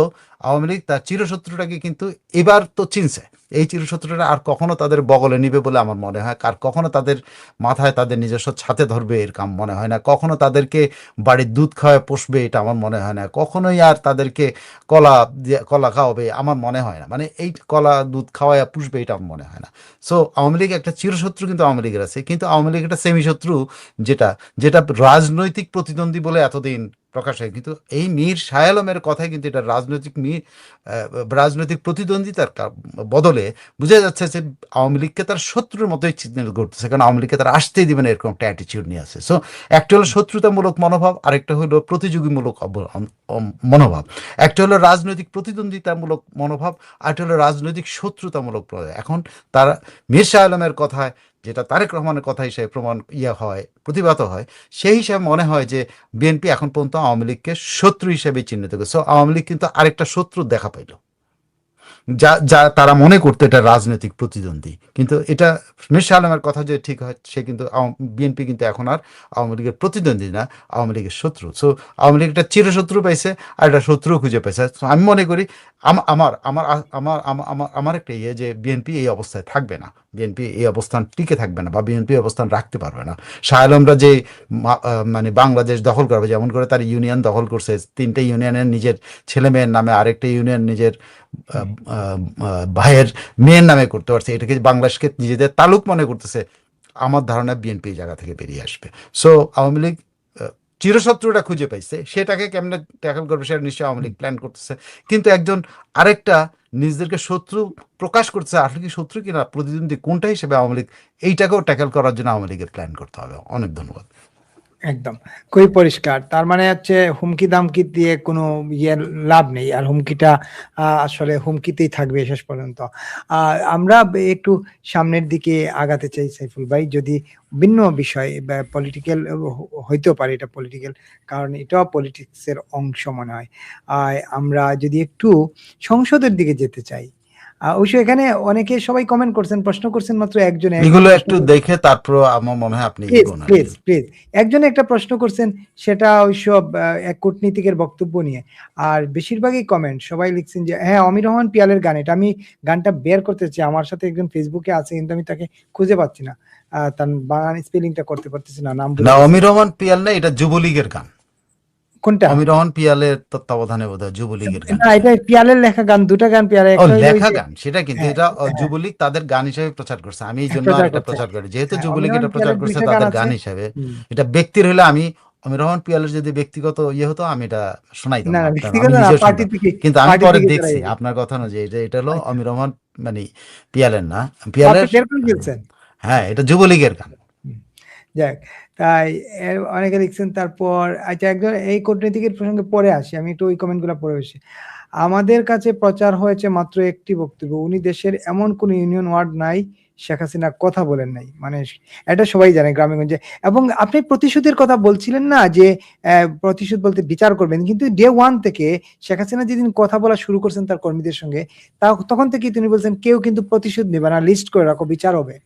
আওয়ামী লীগ তার চিরশত্রুটাকে কিন্তু এবার তো চিনছে, এই চিরশত্রুটা আর কখনো তাদের বগলে নিবে বলে আমার মনে হয়, আর কখনো তাদের মাথায় তাদের নিজস্ব ছাতে ধরবে এর কাম মনে হয় না, কখনো তাদেরকে বাড়ির দুধ খাওয়ায় পোষবে এটা আমার মনে হয় না, কখনোই আর তাদেরকে কলা খাওয়াবে আমার মনে হয় না, মানে এই কলা দুধ খাওয়ায় পুষবে এটা আমার মনে হয় না। সো আওয়ামী লীগ একটা চিরশত্রু কিন্তু আওয়ামী লীগের আছে, কিন্তু আওয়ামী লীগ একটা সেমি শত্রু, যেটা যেটা রাজনৈতিক প্রতিদ্বন্দ্বী বলে এতদিন প্রকাশ হয়, কিন্তু এই মীর শাহ আলমের কথাই কিন্তু এটা রাজনৈতিক প্রতিদ্বন্দ্বিতার বদলে বোঝা যাচ্ছে যে আওয়ামী লীগকে তার শত্রুর মতোই চিহ্নিত করতেছে, কারণ আওয়ামী লীগকে তারা আসতেই দিবে না এরকম একটা অ্যাটিচিউড নিয়ে আছে। সো একটা হলো শত্রুতামূলক মনোভাব, আরেকটা হলো প্রতিযোগীমূলক মনোভাব, একটা হলো রাজনৈতিক প্রতিদ্বন্দ্বিতামূলক মনোভাব, আরেকটা হলো রাজনৈতিক শত্রুতামূলক এখন তারা মীর শাহ আলমের কথায় যেটা তারেক রহমানের কথা হিসেবে প্রতিবাদ হয়, সেই হিসাবে মনে হয় যে বিএনপি এখন পর্যন্ত আওয়ামী লীগকে শত্রু হিসেবে চিহ্নিত করেছে। আওয়ামী লীগ কিন্তু আরেকটা শত্রু দেখা পাইল, যা যা তারা মনে করতো এটা রাজনৈতিক প্রতিদ্বন্দ্বী, কিন্তু এটা মীর শাহ আলমের কথা যে ঠিক হয়, সে কিন্তু বিএনপি কিন্তু এখন আর আওয়ামী লীগের প্রতিদ্বন্দ্বী না, আওয়ামী লীগের শত্রু। সো আওয়ামী লীগ একটা চিরশত্রু পাইছে আর একটা শত্রু খুঁজে পাইছে। আমি মনে করি আমার আমার আমার আমার আমার একটা যে বিএনপি এই অবস্থায় থাকবে না, বিএনপি এই অবস্থান টিকে থাকবে না, বা বিএনপি অবস্থান রাখতে পারবে না। শাহ আলমরা যে মানে বাংলাদেশ দখল করবে, যেমন করে তার ইউনিয়ন দখল করছে, 3টে ইউনিয়নের নিজের ছেলে মেয়ের নামে, আরেকটা ইউনিয়ন নিজের ভাইয়ের মেয়ের নামে করতে পারছে, এটাকে বাংলাদেশকে নিজেদের তালুক মনে করতেছে, আমার ধারণা বিএনপি এই জায়গা থেকে বেরিয়ে আসবে। সো আওয়ামী লীগ চিরশত্রুটা খুঁজে পাইছে, সেটাকে কেমনে ট্যাকল করবে সেটা নিশ্চয়ই আওয়ামী লীগ প্ল্যান করতেছে, কিন্তু একজন আরেকটা নিজেদেরকে শত্রু প্রকাশ করছে, আসলে কি শত্রু কিনা প্রতিদ্বন্দ্বী কোনটা হিসেবে আওয়ামী লীগ এইটাকেও ট্যাকল করার জন্য আওয়ামী লীগের প্ল্যান করতে হবে। অনেক ধন্যবাদ। একদম খুবই পরিষ্কার। তার মানে হচ্ছে হুমকি দামকি দিয়ে কোনো ইয়ে লাভ নেই। আর হুমকিটা আসলে হুমকিতেই থাকবে শেষ পর্যন্ত। আমরা একটু সামনের দিকে আগাতে চাই সাইফুল ভাই। যদি ভিন্ন বিষয় বা পলিটিক্যাল হইতেও পারে, এটা পলিটিক্যাল, কারণ এটাও পলিটিক্স এর অংশ মনে হয়। আমরা যদি একটু সংসদের দিকে যেতে চাই। অবশ্য এখানে অনেকে সবাই কমেন্ট করছেন, প্রশ্ন করছেন, মাত্র একজনে এগুলো প্রশ্ন একটু দেখে তারপর আমার মনে হয় আপনি প্লিজ এগোন আর প্লিজ কি। প্লিজ একজনে একটা প্রশ্ন করছেন, সেটা ওইসব এক কূটনীতিকের বক্তব্য নিয়ে। আর বেশিরভাগই কমেন্ট সবাই লিখছেন যে হ্যাঁ, অমির রহমান পিয়ালের গান, এটা আমি গানটা বের করতে চাই, আমার সাথে একজন ফেসবুকে আছে কিন্তু আমি তাকে খুঁজে পাচ্ছি না, তার বানান স্পেলিংটা করতে পারতেছি না, নাম না, ভুলে গেছি। অমির রহমান পিয়াল না, এটা যুবলীগের গান। কোনটা? অমির রহমান পিয়ালের তত্ত্বাবধানে বোধহয় যুবলীগের গান না, এটা। এটা পিয়ালের লেখা গান, দুটা গান পিয়ালের, ও, একটা হইলো ওই লেখা যে গান সেটা, কিন্তু হ্যাঁ এটা হ্যাঁ যুবলীগ তাদের গান হিসেবে প্রচার করছে, আমি এই জন্য আর প্রচার এটা করছে। প্রচার করি, যেহেতু হ্যাঁ, অমির যুবলীগ রহমান এটা প্রচার পিয়ালের করছে দুইটা গান তাদের আছে। গান হিসেবে। হুম। এটা ব্যক্তির হলে আমি, অমির রহমান পিয়ালের যদি ব্যক্তিগত ইয়ে হতো আমি এটা শোনাইতাম না না না, আপনার, ব্যক্তিগত আমি না, নিজেও পার্টি শুনতাম। থেকে, কিন্তু আমি পার্টি পরে থেকে যারা দেখছি ইয়ে। আপনার কথা অনুযায়ী এটা হলো আচ্ছা, অমির রহমান, মানে পিয়ালের না, আপনি পিয়ালের। বের করে ফেলছেন। হ্যাঁ, এটা যুবলীগের গান। হুম, যাক, তাই অনেকে লিখছেন। তারপর আচ্ছা, একজন এই কূটনীতিকের প্রসঙ্গে পরে আসি, আমি একটু ওই কমেন্ট গুলা পড়ে আসি। আমাদের কাছে প্রচার হয়েছে মাত্র একটি বক্তব্য, উনি দেশের এমন কোন ইউনিয়ন ওয়ার্ড নাই শেখ হাসিনা কথা বলেন নাই, মানে এটা সবাই জানে গ্রামেগঞ্জে। এবং আপনি প্রতিশোধের কথা বলছিলেন না, যে প্রতিশোধ বলতে বিচার করবেন, কিন্তু ডে ওয়ান থেকে শেখ হাসিনা যেদিন কথা বলা শুরু করছেন তার কর্মীদের সঙ্গে, তখন থেকেই তিনি বলছেন কেউ কিন্তু প্রতিশোধ নেবে না, লিস্ট করে রাখো, বিচার হবে।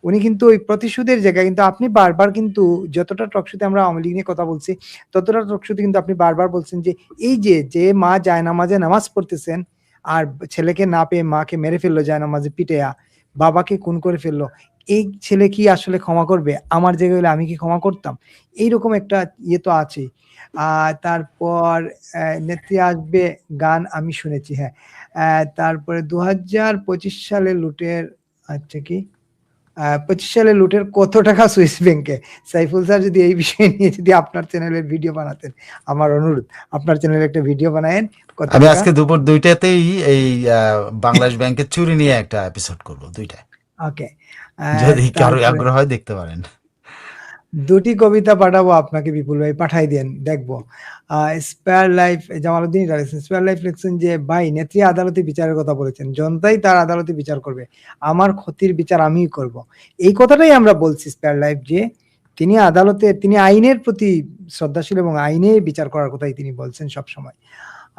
উনি কিন্তু ওই প্রতিশোধের জায়গায়, কিন্তু আপনি বারবার কিন্তু, যতটা টকশোতে আমরা আওয়ামী লীগ নিয়ে কথা বলছি, ততটা টকশোতে কিন্তু আপনি বারবার বলছেন যে এই যে যে মা জায়নামাজে নামাজ পড়তেছেন আর ছেলেকে না পেয়ে মাকে মেরে ফেললো জায়নামাজে পিটেয়া, বাবাকে খুন করে ফেললো, এই ছেলে কি আসলে ক্ষমা করবে? আমার জায়গায় হলে আমি কি ক্ষমা করতাম? এইরকম একটা ইয়ে তো আছেই। তারপর নেত্রী আসবে গান আমি শুনেছি, হ্যাঁ। তারপরে 2025 সালে লুটের, আচ্ছা কি 25 সালে লুটের কত টাকা সুইস ব্যাংকে? সাইফুল স্যার যদি এই বিষয় নিয়ে যদি আপনার চ্যানেলের ভিডিও বানাতেন, আমার অনুরোধ, আপনার চ্যানেলে একটা ভিডিও বানায়েন, কত আমি টাকা। আজকে দুপুর 2টাতেই এই বাংলাদেশ ব্যাংকের চুরি নিয়ে একটা এপিসোড করব, 2টায়। ওকে। যদি কারো তারপরে আগ্রহ হয় দেখতে পারেন। দুটি কবিতা পাঠাবো আপনাকে বিপুল ভাই, পাঠাই দেন, দেখবো। স্পেয়ার লাইফ, জামালউদ্দিন লিখছেন, স্পেয়ার লাইফ লিখছেন যে ভাই, নেত্রী আদালতে বিচারের কথা বলেছেন, জনতাই তার আদালতে বিচার করবে, আমার ক্ষতির বিচার আমিই করব। এই কথাটাই আমরা বলছি স্পেয়ার লাইফ, যে তিনি আদালতে, তিনি আইনের প্রতি শ্রদ্ধাশীল এবং আইনে বিচার করার কথাই তিনি বলছেন সবসময়।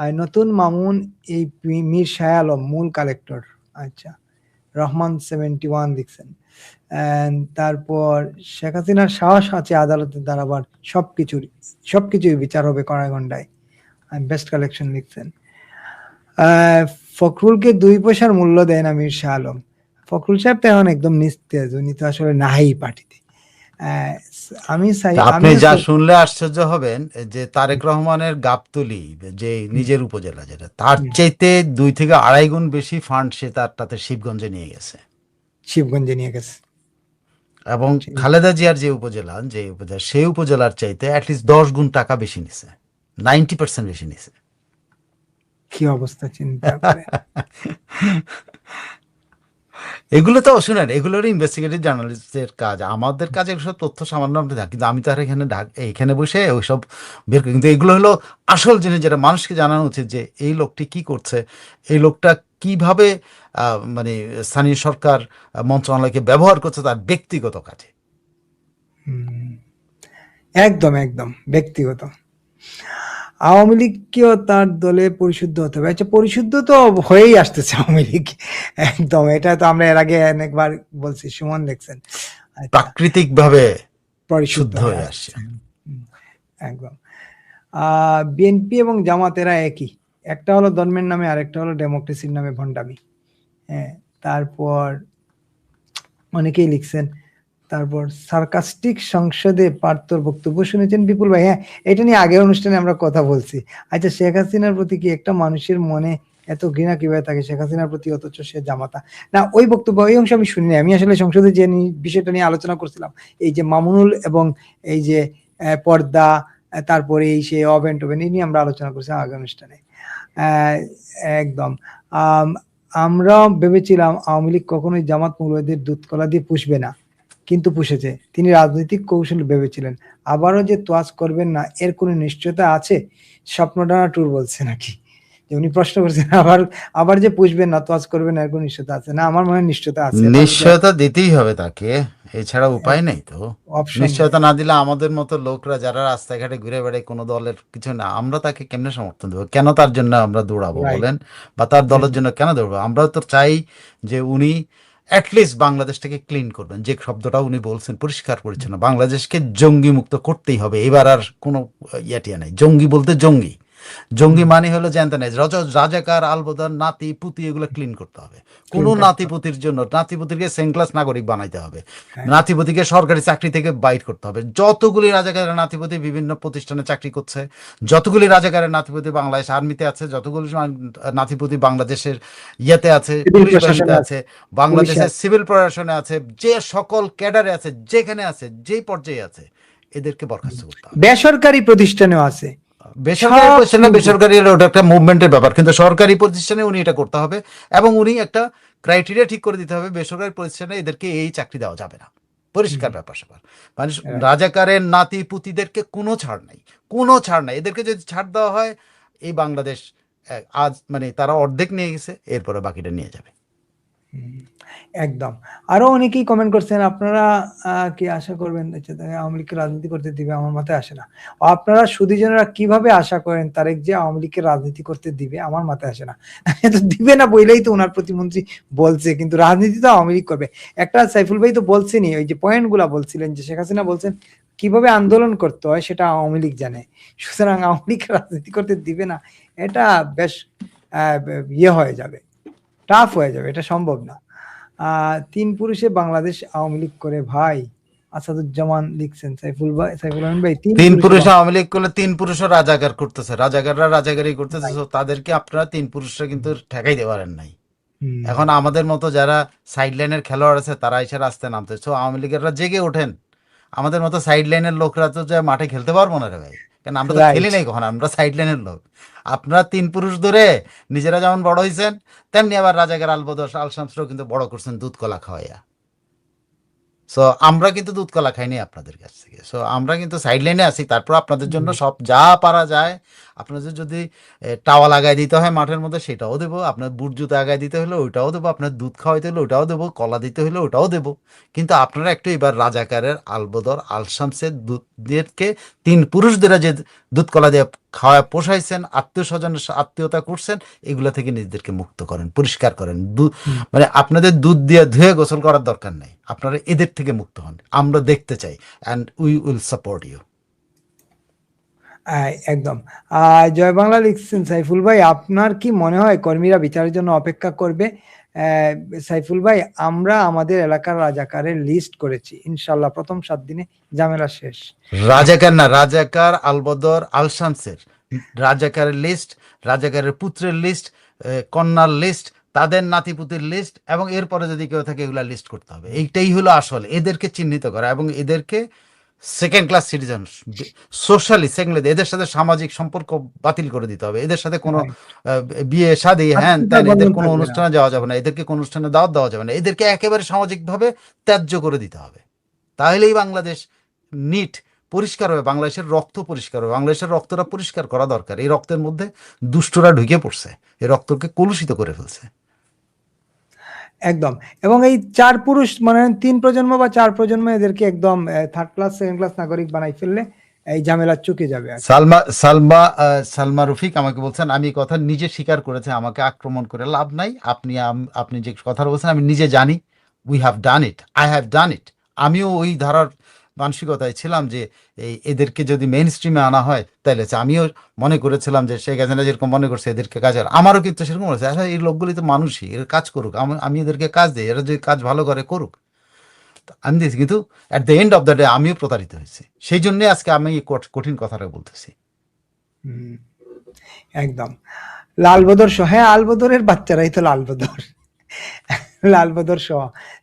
আর নতুন মামুন, এই মীর শাহ আলম মূল কালেক্টর। আচ্ছা, রহমান 71 লিখছেন। তারপর শেখ হাসিনার সাহস আছে আদালতে দাঁড়াবার, সবকিছুই বিচার হবে কড়াগন্ডায়। বেস্ট কালেকশন লিখছেন। ফখরুলকে 2 পয়সার মূল্য দেয় না মীর শাহ আলম। ফখরুল সাহেব তো এখন একদম নিস্তেজ, উনি তো আসলে নাহি পার্টিতে। আমি চাই, তা আপনি আমিও যা শুনলে আশ্চর্য হবেন, যে তারেক রহমানের গাবতলী, যে নিজের উপজেলা যেটা, তার চাইতে 2 থেকে 2.5 গুণ বেশি ফান্ড সে তাতে শিবগঞ্জে নিয়ে গেছে। শিবগঞ্জে নিয়ে গেছে। এবং খালেদা জিয়ার যে উপজেলা, সেই উপজেলার চাইতে অ্যাটলিস্ট 10 গুণ টাকা বেশি নিছে, 90% বেশি নিছে। কি অবস্থা চিন্তা করে। এগুলো তো শুনেন, এগুলোর ইনভেস্টিগেটিভ জার্নালিস্টের কাজ, আমাদের কাজে সব তথ্য সামান্য আমরা থাকি, কিন্তু আমি তো আর এখানে বসে ওইসব বের করি, কিন্তু এগুলো হলো আসল জিনিস, যেটা মানুষকে জানানো উচিত, যে এই লোকটি কি করছে, এই লোকটা কিভাবে মানে স্থানীয় সরকার মন্ত্রণালয়কে ব্যবহার করছে তার ব্যক্তিগত কাজে। হুম, একদম একদম ব্যক্তিগত। আওয়ামী লীগকেও তার দলে পরিশুদ্ধ হতে হবে। আচ্ছা, পরিশুদ্ধ তো হয়েই আসতেছে আওয়ামী লীগ, একদম, এটা তো আমরা এর আগে অনেকবার বলছি, সুমন দেখছেন। আচ্ছা, প্রাকৃতিক ভাবে পরিশুদ্ধ শুদ্ধ হয়ে হয়ে আসছে। আসছে। হুম, একদম। বিএনপি এবং জামাত এরা একই, একটা হলো ধর্মের নামে, আরেকটা হলো ডেমোক্রেসির নামে ভণ্ডামি। হ্যাঁ, তারপর অনেকেই লিখছেন। তারপর সার্কাস্টিক সংসদে পার্থর বক্তব্য শুনেছেন বিপুল ভাই? হ্যাঁ, এটা নিয়ে আগের অনুষ্ঠানে আমরা কথা বলছি। আচ্ছা, শেখ হাসিনার প্রতি কি একটা মানুষের মনে এত ঘৃণা কিভাবে থাকে শেখ হাসিনার প্রতি, অথচ সে জামাতা? না, ওই বক্তব্য, ওই অংশ আমি শুনিনি। আমি আসলে সংসদে যে বিষয়টা নিয়ে আলোচনা করছিলাম, এই যে মামুনুল এবং এই যে পর্দা, তারপরে এই সে অভেন টোভেন, এই নিয়ে আমরা আলোচনা করছিলাম আগের অনুষ্ঠানে। একদম। আমরা ভেবেছিলাম আওয়ামী লীগ কখনোই জামাত মৌলবাদীদের দুধ কলা দিয়ে পুষবে না, কিন্তু পুষেছে। তিনি রাজনৈতিক কৌশল ভেবেছিলেন। আবারও যে তোয়াজ করবেন না এর কোনো নিশ্চয়তা আছে? স্বপ্নডানা ট্যুর বলছে নাকি? যে উনি প্রশ্ন করছেন আবার যে পুষবেন না, তোয়াজ করবেন না এর কোনো নিশ্চয়তা আছে? না, আমার মনে হয় নিশ্চয়তা আছে। তার যদি নিশ্চয়তা দিতেই হবে তাকে, এছাড়া উপায় নেই তো। অপশন নেই। নিশ্চয়তা না দিলে আমাদের মতো লোকরা যারা রাস্তাঘাটে ঘুরে বেড়ায়, কোনো দলের কিছু না, আমরা তাকে কেমনে সমর্থন দেবো? কেন তার জন্য আমরা দৌড়াবো রাইট, বলেন? বা তার দলের এক্সাক্টলি। জন্য কেন দৌড়াবো? আমরাও তো চাই যে উনি অ্যাটলিস্ট বাংলাদেশটাকে ক্লিন করবেন, যে শব্দটা উনি বলছেন, পরিষ্কার পরিচ্ছন্ন বাংলাদেশকে জঙ্গি মুক্ত করতেই হবে। এবার আর কোনো ইয়াটিয়া নাই, জঙ্গি বলতে জঙ্গি। জঙ্গি মানে হলো জ্যান্ত নাই, রাজাকার, আলবদর, নাতি পুতি, এগুলো ক্লিন করতে হবে। কোনো ক্লিন করতে হবে। নাতিপুতির জন্য, নাতিপুতিকে সেকেন্ড ক্লাস নাগরিক বানাইতে হবে, হ্যাঁ, নাতিপুতিকে সরকারি চাকরি থেকে বাইট করতে হবে। যতগুলি রাজাকারের নাতিপুতি বিভিন্ন প্রতিষ্ঠানে চাকরি করছে, যতগুলি রাজাকারের নাতিপুতি বাংলাদেশ আর্মিতে আছে, যতগুলি নাতিপুতি বাংলাদেশের ইয়েতে আছে, সিভিল পুলিশ বাহিনীতে প্রশাসনে আছে, আছে, পুলিশে বাংলাদেশের আছে। সিভিল প্রশাসনে আছে, যে সকল ক্যাডারে আছে, যেখানে আছে, যেই পর্যায়ে আছে, এদেরকে বরখাস্ত করতে হবে। বেসরকারি প্রতিষ্ঠানেও আছে। বেসরকারি সব প্রতিষ্ঠানে, কিন্তু বেসরকারি হলে ওটা একটা মুভমেন্টের ব্যাপার, কিন্তু সরকারি প্রতিষ্ঠানে উনি এটা করতে হবে। এবং উনি একটা ক্রাইটেরিয়া ঠিক করে দিতে হবে, বেসরকারি প্রতিষ্ঠানে এদেরকে এই চাকরি দেওয়া যাবে না। পরিষ্কার ব্যাপার স্যাপার। মানে রাইট। রাজাকারের নাতি পুতিদেরকে কোনো ছাড় নাই, কোনো ছাড় নাই। এদেরকে যদি ছাড় দেওয়া হয়, এই বাংলাদেশ আজ মানে তারা অর্ধেক নিয়ে গেছে, এরপরে বাকিটা নিয়ে যাবে। একদম। আরো অনেকেই কমেন্ট করছেন, আপনারা কি আশা করবেন যে আওয়ামী লীগকে রাজনীতি করতে দিবে? আমার মাথায় আসে না। আপনারা সুধীজনেরা কিভাবে আশা করেন তারেক যে আওয়ামী লীগকে রাজনীতি করতে দিবে? আমার মাথায় আসে না। তো দিবে না বইলেই তো ওনার প্রতিমন্ত্রী বলছে, কিন্তু রাজনীতি তো আওয়ামী লীগ করবে। একটা সাইফুল ভাই তো বলছেনই, ওই যে পয়েন্টগুলা বলছিলেন যে শেখ হাসিনা বলছেন কিভাবে আন্দোলন করতে হয় সেটা আওয়ামী লীগ জানে। সুতরাং আওয়ামী লীগকে রাজনীতি করতে দিবে না, এটা বেশ ইয়ে হয়ে যাবে, টাফ হয়ে যাবে, এটা সম্ভব না। তিন পুরুষে বাংলাদেশ আওয়ামী লীগ করে ভাই, আসাদুজ্জামান লিখছেন। সাইফুল রহমান ভাই, তিন তিন পুরুষে পুরুষ আওয়ামী লীগ করলে তিন পুরুষও রাজাকার করতেছে, রাজাকাররা রাজাকারি করতেছে। ভাই। So তাদেরকে আপনারা তিন পুরুষরা কিন্তু ঠেকাইতে পারেন নাই। হুম, এখন আমাদের মতো যারা সাইড লাইনের খেলোয়াড় আছে, তারা এসে রাস্তায় নামতে, সো আওয়ামী লীগেররা জেগে ওঠেন। আমাদের মতো সাইড লাইনের লোকরা তো যে মাঠে খেলতে পারবো না রে ভাই, কারণ আমরা তো খেলি রাইট। নাই কখন, আমরা সাইড লাইনের লোক। আপনারা তিন পুরুষ ধরে নিজেরা যেমন বড় হয়েছেন, তেমনি আবার রাজাকার আলবদর আল শামসরাও কিন্তু বড় করছেন দুধ কলা খাওয়াইয়া। সো আমরা কিন্তু দুধ কলা খাইনি আপনাদের কাছ থেকে। সো আমরা কিন্তু সাইড লাইনে আছি, তারপর আপনাদের জন্য সব যা পারা যায়। আপনাদের যদি টাওয়া লাগাই দিতে হয় মাঠের মধ্যে, সেটাও দেবো। আপনার বুট জুতা আগায় দিতে হলে ওইটাও দেবো, আপনার দুধ খাওয়াইতে হলে ওইটাও দেবো, কলা দিতে হলে ওটাও দেবো। কিন্তু আপনারা একটু এবার রাজাকারের আলবদর আল শামসের দুধদেরকে, তিন পুরুষদের যে দুধ কলা দিয়ে খাওয়া পোষাইছেন, আত্মীয় স্বজনের আত্মীয়তা করছেন, এগুলো থেকে নিজেদেরকে মুক্ত করেন, পরিষ্কার করেন। মানে আপনাদের দুধ দিয়ে ধুয়ে গোসল করার দরকার নেই, আপনারা এদের থেকে মুক্ত হন। আমরা দেখতে চাই, and we will support you. একদম। জয় বাংলা লিখছেন সাইফুল ভাই, আপনার কি মনে হয় কর্মীরা বিচারের জন্য অপেক্ষা করবে? সাইফুল ভাই, আমরা আমাদের এলাকার রাজাকারের লিস্ট করেছি, ইনশাল্লাহ প্রথম 7 দিনে ঝামেলা শেষ। রাজাকার না, রাজাকার আলবদর আল শামসের রাজাকারের লিস্ট, রাজাকারের পুত্রের লিস্ট, কন্যার লিস্ট, তাদের নাতিপুতির লিস্ট, এবং এরপরে যদি কেউ থাকে এগুলা লিস্ট করতে হবে। এইটাই হলো আসল, এদেরকে চিহ্নিত করা এবং এদেরকে second class citizen, socially second, এদের সাথে সামাজিক সম্পর্ক বাতিল করে দিতে হবে। এদের সাথে কোনো বিয়ে শাদী হ্যান আত্মীয়তার ত্যান, এদের বন্ধন কোনো থাকবে না। অনুষ্ঠানে যাওয়া যাবে না, এদেরকে কোনো অনুষ্ঠানে দাওয়াত দেওয়া যাবে না, এদেরকে একেবারে সামাজিকভাবে ত্যায্য করে দিতে হবে। তাহলেই বাংলাদেশ নিট পরিষ্কার হবে, বাংলাদেশের রক্ত পরিষ্কার হবে। বাংলাদেশের রক্তটা পরিষ্কার করা দরকার। এই রক্তের মধ্যে দুষ্টরা ঢুকে পড়ছে, এই রক্তকে কলুষিত করে ফেলছে। একদম। এবং এই 4 পুরুষ মানে 3 প্রজন্ম বা 4 প্রজন্ম এদেরকে একদম থার্ড ক্লাস সেকেন্ড ক্লাস নাগরিক বানাই ফেললে এই ঝামেলা চুকে যাবে আর কি। সালমা রফিক আমাকে বলছেন, আমি কথা নিজে স্বীকার করেছে, আমাকে আক্রমণ করে লাভ নাই। আপনি যে কথা বলছেন আমি নিজে জানি। We have done it, I have done it. আমিও ওই ধারার মানসিকতায় ছিলাম যে এদেরকে যদি মেইন স্ট্রিমে আনা হয় তাহলে আমিও মনে করেছিলাম যে শেখ হাসিনা যেরকম মনে করছে এদেরকে কাজ, আমারও কিন্তু সেরকম মনে হচ্ছে, এই লোকগুলি তো মানুষই, এর কাজ করুক, আমি এদেরকে কাজ দিই, এরা যদি কাজ ভালো করে করুক। আমি দিয়েছি, কিন্তু at the end of the day আমিও প্রতারিত হয়েছি। সেই জন্যে আজকে আমি এই কঠিন কথাটা বলতেছি। হুম, একদম। লালবদর হ্যাঁ, আলবদরের বাচ্চারাই তো লালবদর। লালবদর সহ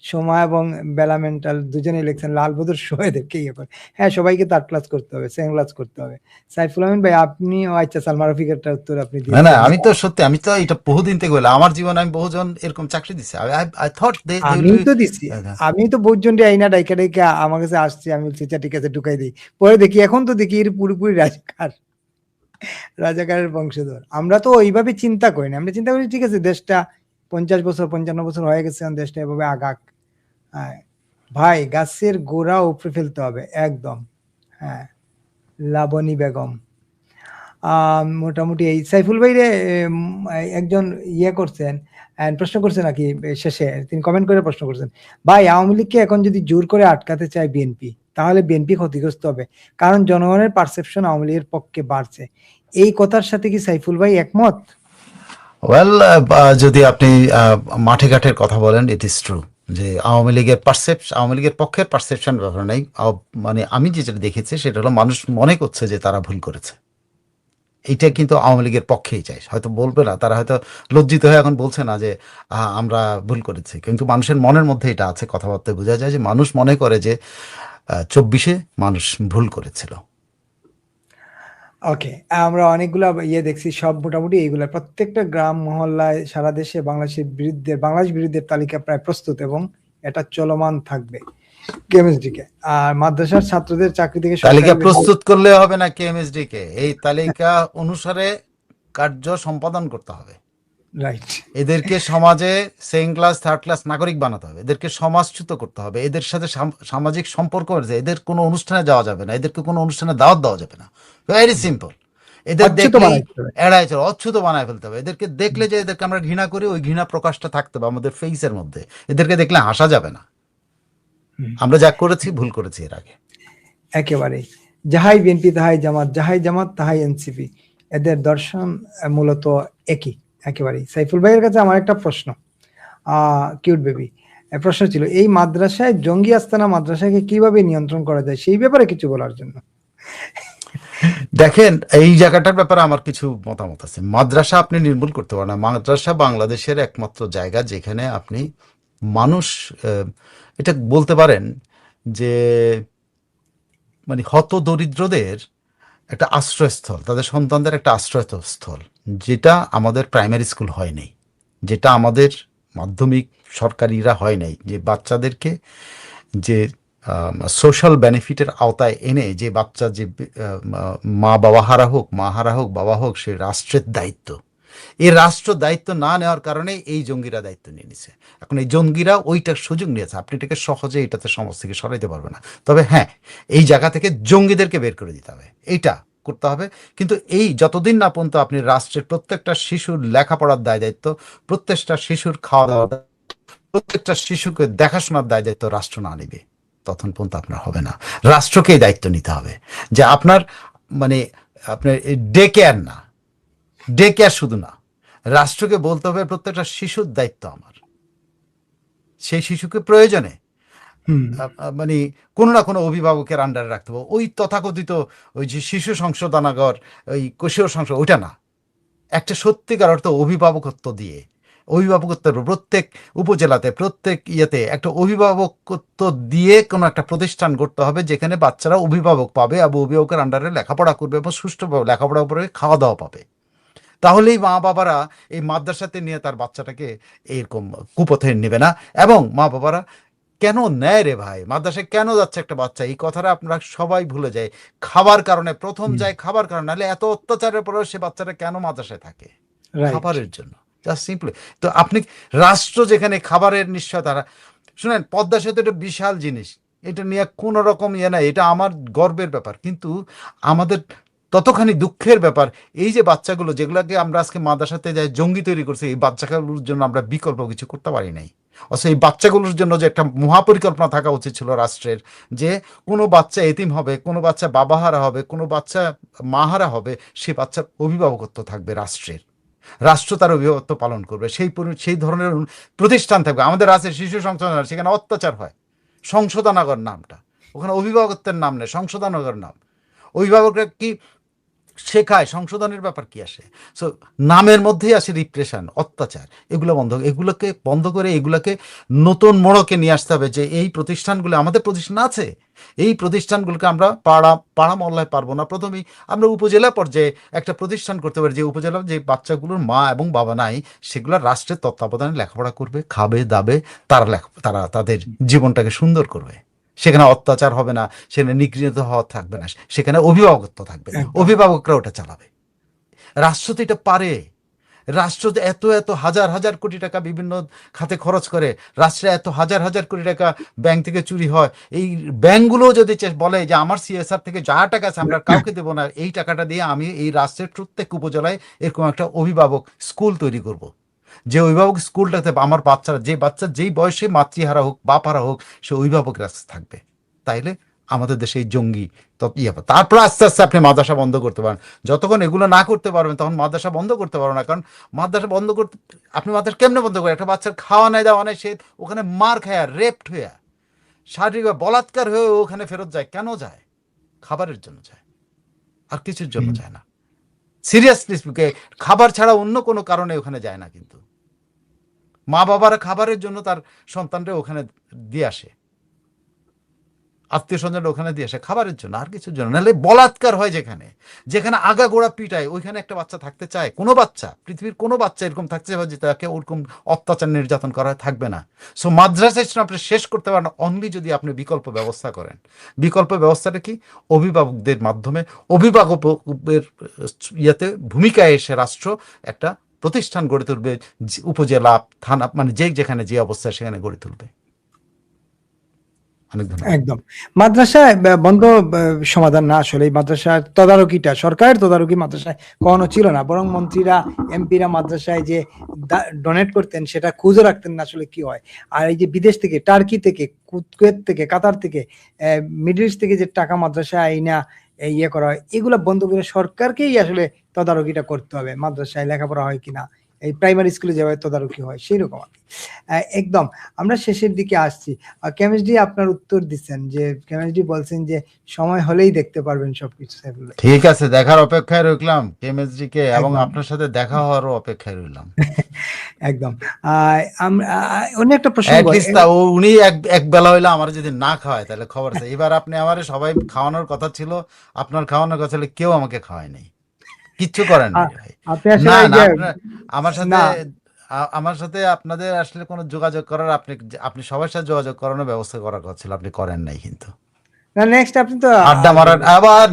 সোমা এবং বেলা মেন্টাল দুজনেই লিখছেন লালবদর সহ এদেরকে ইয়ে করে। হ্যাঁ, সবাইকে থার্ড ক্লাস করতে হবে, সেকেন্ড ক্লাস করতে হবে। সাইফুল আমিন ভাই আপনি আচ্ছা সালমা রফিকেরটা উত্তর আপনি না না, দিয়েছেন। আমি তো সত্যি, আমি তো এটা বহুদিন থেকে বললাম, আমার জীবনে আমি বহুজন এরকম চাকরি দিচ্ছি। আই থট দে উইল আমি বি। তো দিছি, আমি তো বহুজন আইনা ডাইকা ডাইকা আমার কাছে আসছে, আমি বলছি আচ্ছা ঠিক আছে ঢুকাই দিই। পরে দেখি এখন তো দেখি এর পুরোপুরি রাজাকার, রাজাকারের বংশধর। আমরা তো ওইভাবে চিন্তা করি না, আমরা চিন্তা করি ঠিক আছে দেশটা 50 বছর 55 বছর হয়ে গেছে, এখন দেশটা এভাবে আগাক। হ্যাঁ ভাই, গাছের গোড়া উপড়ে ফেলতে হবে একদম। হ্যাঁ, লাবণী বেগম মোটামুটি এই সাইফুল ভাই রে একজন ইয়ে করছেন, প্রশ্ন করছেন নাকি শেষে তিনি কমেন্ট করে প্রশ্ন করছেন, ভাই আওয়ামী লীগকে এখন যদি জোর করে আটকাতে চায় বিএনপি, তাহলে বিএনপি ক্ষতিগ্রস্ত হবে, কারণ জনগণের পারসেপশন আওয়ামী লীগের পক্ষে বাড়ছে। এই কথার সাথে কি সাইফুল ভাই একমত? ওয়েল, যদি আপনি মাঠে ঘাটের কথা বলেন, ইট ইজ ট্রু যে আওয়ামী লীগের আওয়ামী লীগের পক্ষের পারসেপশন ব্যাপার নেই। মানে আমি যেটা দেখেছি সেটা হলো মানুষ মনে করছে যে তারা ভুল করেছে। এইটা কিন্তু আওয়ামী লীগের পক্ষেই চাই, হয়তো বলবে না, তারা হয়তো লজ্জিত হয়ে এখন বলছে না যে আমরা ভুল করেছি, কিন্তু মানুষের মনের মধ্যে এটা আছে, কথাবার্তায় বোঝা যায় যে মানুষ মনে করে যে 24-এ মানুষ ভুল করেছিল। ওকে, আমরা অনেকগুলা ইয়ে দেখছি, সব মোটামুটি এইগুলা প্রত্যেকটা গ্রাম মহল্লায় সারা দেশে বাংলাদেশ বিরুদ্ধের তালিকা প্রায় প্রস্তুত এবং এটা চলমান থাকবে কেএমএসডিকে। আর মাদ্রাসার ছাত্রদের চাকরি থেকে তালিকা প্রস্তুত করলে হবে না, কেএমএসডি কে এই তালিকা অনুসারে কার্য সম্পাদন করতে হবে। রাইট, এদেরকে সমাজে সেকেন্ড ক্লাস থার্ড ক্লাস নাগরিক বানাতে হবে, এদেরকে সমাজচ্যুত করতে হবে, এদের সাথে সামাজিক সম্পর্ক রয়েছে, এদের কোনো অনুষ্ঠানে যাওয়া যাবে না, এদেরকে কোনো অনুষ্ঠানে দাওয়াত দেওয়া যাবে না। Very simple. এদের দেখলে এড়াই চলো, অচ্ছুত বানায় ফেলতে হবে। এদেরকে দেখলে যে এদেরকে আমরা ঘৃণা করি, ওই ঘৃণা প্রকাশটা থাকতে হবে আমাদের ফেসের মধ্যে। এদেরকে দেখলে হাসা যাবে না। আমরা যা করেছি ভুল করেছি এর আগে। একেবারে যাহাই বিএনপি তাহাই জামাত, যাহাই জামাত তাহাই এনসিপি, এদের দর্শন মূলত একই একেবারেই। সাইফুল ভাইয়ের কাছে আমার একটা প্রশ্ন, কিউট বেবি প্রশ্ন ছিল, এই মাদ্রাসায় জঙ্গি আস্তানা মাদ্রাসাকে কিভাবে নিয়ন্ত্রণ করা যায় সেই ব্যাপারে কিছু বলার জন্য। দেখেন, এই জায়গাটার ব্যাপারে আমার কিছু মতামত আছে। মাদ্রাসা আপনি নির্মূল করতে পারেন না। মাদ্রাসা বাংলাদেশের একমাত্র জায়গা যেখানে আপনি মানুষ, এটা বলতে পারেন যে মানে হত দরিদ্রদের একটা আশ্রয়স্থল, তাদের সন্তানদের একটা আশ্রয়স্থল, যেটা আমাদের প্রাইমারি স্কুল হয় নাই, যেটা আমাদের মাধ্যমিক সরকারিরা হয় নাই, যে বাচ্চাদেরকে যে সোশ্যাল বেনিফিটের আওতায় এনে যে বাচ্চা যে মা বাবা হারা হোক, মা হারা হোক, বাবা হোক, সে রাষ্ট্রের দায়িত্ব। এই রাষ্ট্র দায়িত্ব না নেওয়ার কারণে এই জঙ্গিরা দায়িত্ব নিয়ে নিছে। এখন এই জঙ্গিরা ওইটার সুযোগ নিয়েছে, আপনি এটাকে সহজে এটাতে সমাজ থেকে সরাইতে পারবে না। তবে হ্যাঁ, এই জায়গা থেকে জঙ্গিদেরকে বের করে দিতে হবে, এইটা করতে হবে। কিন্তু এই যতদিন না পর্যন্ত আপনি রাষ্ট্রের প্রত্যেকটা শিশুর লেখাপড়ার দায় দায়িত্ব, প্রত্যেকটা শিশুর খাওয়া দাওয়া, প্রত্যেকটা শিশুকে দেখাশোনার দায় দায়িত্ব রাষ্ট্র না নেবে, তখন পর্যন্ত আপনার হবে না। রাষ্ট্রকেই দায়িত্ব নিতে হবে যে আপনার মানে আপনার ডে কেয়ার না, ডে কেয়ার শুধু না, রাষ্ট্রকে বলতে হবে প্রত্যেকটা শিশুর দায়িত্ব আমার। সেই শিশুকে প্রয়োজনে মানে কোনো না কোনো অভিভাবকের আন্ডারে রাখতে হবে। ওই তথাকথিত ওই যে শিশু সংশোধনাগার, ওই কৈশোর সংসদ, ওইটা না, একটা সত্যিকার অর্থ অভিভাবকত্ব দিয়ে, অভিভাবকত্বের প্রত্যেক উপজেলাতে প্রত্যেক ইয়েতে একটা অভিভাবকত্ব দিয়ে কোনো একটা প্রতিষ্ঠান করতে হবে, যেখানে বাচ্চারা অভিভাবক পাবে এবং অভিভাবকের আন্ডারে লেখাপড়া করবে এবং সুষ্ঠুভাবে লেখাপড়া করে খাওয়া দাওয়া পাবে। তাহলেই মা বাবারা এই মাদ্রাসাতে নিয়ে তার বাচ্চাটাকে এরকম কুপথে নেবে না। এবং মা বাবারা কেন নেয় রে ভাই, মাদ্রাসায় কেন যাচ্ছে একটা বাচ্চা, এই কথাটা আপনারা সবাই ভুলে যায়। খাবার কারণে প্রথম যায়, খাবার কারণে, নাহলে এত অত্যাচারের পরেও সে বাচ্চাটা কেন মাদ্রাসায় থাকে? খাবারের জন্য, জাস্ট সিম্পলি। তো আপনি রাষ্ট্র যেখানে খাবারের নিশ্চয়তা, শুনেন পদ্মা সেতু একটা বিশাল জিনিস, এটা নিয়ে কোনো রকম ইয়ে নাই, এটা আমার গর্বের ব্যাপার। কিন্তু আমাদের ততখানি দুঃখের ব্যাপার এই যে বাচ্চাগুলো যেগুলোকে আমরা আজকে মাদ্রাসাতে যাই জঙ্গি তৈরি করছি, এই বাচ্চাগুলোর জন্য আমরা বিকল্প কিছু করতে পারি নাই। অথচ এই বাচ্চাগুলোর জন্য যে একটা মহাপরিকল্পনা থাকা উচিত ছিল রাষ্ট্রের, যে কোনো বাচ্চা এতিম হবে, কোনো বাচ্চা বাবাহারা হবে, কোনো বাচ্চা মাহারা হবে, সে বাচ্চার অভিভাবকত্ব থাকবে রাষ্ট্রের, রাষ্ট্র তার অভিভাবকত্ব পালন করবে, সেই ধরনের প্রতিষ্ঠান থাকবে। আমাদের আছে শিশু সংশোধনাগার, সেখানে অত্যাচার হয়, সংশোধনাগার নামটা, ওখানে অভিভাবকত্বের নাম নেই, সংশোধনাগার নাম। অভিভাবকরা কি শেখায়, সংশোধনের ব্যাপার কি আসে? সো নামের মধ্যেই আসে রিপ্রেশন, অত্যাচার। এগুলোকে বন্ধ করে এগুলোকে নতুন মোড়কে নিয়ে আসতে হবে, যে এই প্রতিষ্ঠানগুলো আমাদের প্রতিষ্ঠান আছে, এই প্রতিষ্ঠানগুলোকে আমরা পাড়া পাড়া মহল্লায় পারবো না, প্রথমেই আমরা উপজেলা পর্যায়ে একটা প্রতিষ্ঠান করতে পারি, যে উপজেলা যে বাচ্চাগুলোর মা এবং বাবা নাই, সেগুলো রাষ্ট্রের তত্ত্বাবধানে লেখাপড়া করবে, খাবে দাবে, তারা তাদের জীবনটাকে সুন্দর করবে। সেখানে অত্যাচার হবে না, সেখানে নিগৃহীত হওয়া থাকবে না, সেখানে অভিভাবকত্ব থাকবে, একদম অভিভাবকরা ওটা চালাবে। রাষ্ট্র তো এটা পারে। রাষ্ট্র যে এত এত হাজার হাজার কোটি টাকা বিভিন্ন খাতে খরচ করে, রাষ্ট্রে এত হাজার হাজার কোটি টাকা ব্যাংক থেকে চুরি হয়, এই ব্যাংকগুলো যদি বলে যে আমার সিএসআর থেকে যা টাকা আছে আমরা কাউকে দেবো না, এই টাকাটা দিয়ে আমি এই রাষ্ট্রের প্রত্যেক উপজেলায় এরকম একটা অভিভাবক স্কুল তৈরি করব, যে অভিভাবক স্কুলটাতে আমার বাচ্চারা, যে বাচ্চা যেই বয়সে মাতৃহারা হোক বাপহারা হোক, সে অভিভাবক রাস্তা থাকবে। তাইলে আমাদের দেশে এই জঙ্গি তারপর আস্তে আস্তে আপনি মাদ্রাসা বন্ধ করতে পারেন। যতক্ষণ এগুলো না করতে পারবেন তখন মাদ্রাসা বন্ধ করতে পারবেন না। কারণ মাদ্রাসা বন্ধ করতে, আপনি মাদ্রাসা কেমনে বন্ধ করেন? একটা বাচ্চার খাওয়া নাই দেওয়া নাই, সে ওখানে মার খায়, রেপড হয়ে, শারীরিক বলাৎকার হয়ে ওখানে ফেরত যায়। কেন যায়? খাবারের জন্য যায়, আর কিছুর জন্য যায় না। সিরিয়াসলি খাবার ছাড়া অন্য কোনো কারণে ওখানে যায় না। কিন্তু মা বাবারা খাবারের জন্য তার সন্তানরা ওখানে দিয়ে আসে, আত্মীয় স্বজন ওখানে দিয়ে আসে খাবারের জন্য, আর কিছুর জন্য। নাহলে বলাৎকার হয় যেখানে, যেখানে আগাগোড়া পিটায়, ওইখানে একটা বাচ্চা থাকতে চায়? কোনো বাচ্চা, পৃথিবীর কোনো বাচ্চা এরকম থাকতে চায় যে তাকে ওরকম অত্যাচার নির্যাতন করা থাকবে না। সো মাদ্রাসা আপনি শেষ করতে পারেন অনলি যদি আপনি বিকল্প ব্যবস্থা করেন। বিকল্প ব্যবস্থাটা কি? অভিভাবকদের মাধ্যমে, অভিভাবকের ইয়েতে ভূমিকায় এসে রাষ্ট্র একটা প্রতিষ্ঠান গড়ে তুলবে, উপজেলা থানা, মানে যেখানে যে অবস্থা সেখানে গড়ে তুলবে। অনেক ধন্যবাদ। একদম মাদ্রাসা বন্ধ সমাধান না। আসলে এই মাদ্রাসার তদারকিটা, সরকারের তদারকি মাদ্রাসায় কখনো ছিল না, বরং মন্ত্রীরা এমপিরা মাদ্রাসায় যে ডোনেট করতেন সেটা খুঁজে রাখতেন না আসলে কি হয়। আর এই যে বিদেশ থেকে, টার্কি থেকে, কুয়েত থেকে, কাতার থেকে, মিডল ইস্ট থেকে যে টাকা মাদ্রাসায় আইনা ইয়ে করা হয়, এগুলা বন্ধ করে সরকারকেই আসলে তদারকিটা করতে হবে, মাদ্রাসায় লেখাপড়া হয় কিনা, এই প্রাইমারি স্কুলে যেভাবে তদারকি হয় সেই রকম আর কি। একদম আমরা শেষের দিকে আসছি। কেমিস্ট্রি আপনার উত্তর দিচ্ছেন, যে কেমিস্ট্রি বলছেন যে সময় হলেই দেখতে পারবেন সবকিছু। ঠিক আছে, দেখার অপেক্ষায় রইলাম কেমিস্ট্রি কে, এবং একদম আপনার সাথে দেখা হওয়ারও অপেক্ষায় রইলাম। একদম অন্য একটা প্রশ্ন উনি এক বেলা হইলে আমার যদি না খাওয়ায় তাহলে খবর আছে। এবার আপনি আমারে সবাই খাওয়ানোর কথা ছিল, আপনার খাওয়ানোর কথা ছিল, কেউ আমাকে খাওয়ায় নাই, কিচ্ছু করেন নাই ভাই। আপনি আসলে না এই না, যে আমার সাথে আপনাদের আসলে কোনো যোগাযোগ করার, আপনি সবার সাথে যোগাযোগ করানোর ব্যবস্থা করার কথা ছিল, আপনি করেন নাই। কিন্তু না, নেক্সট আপনি তো আড্ডা মারার আবার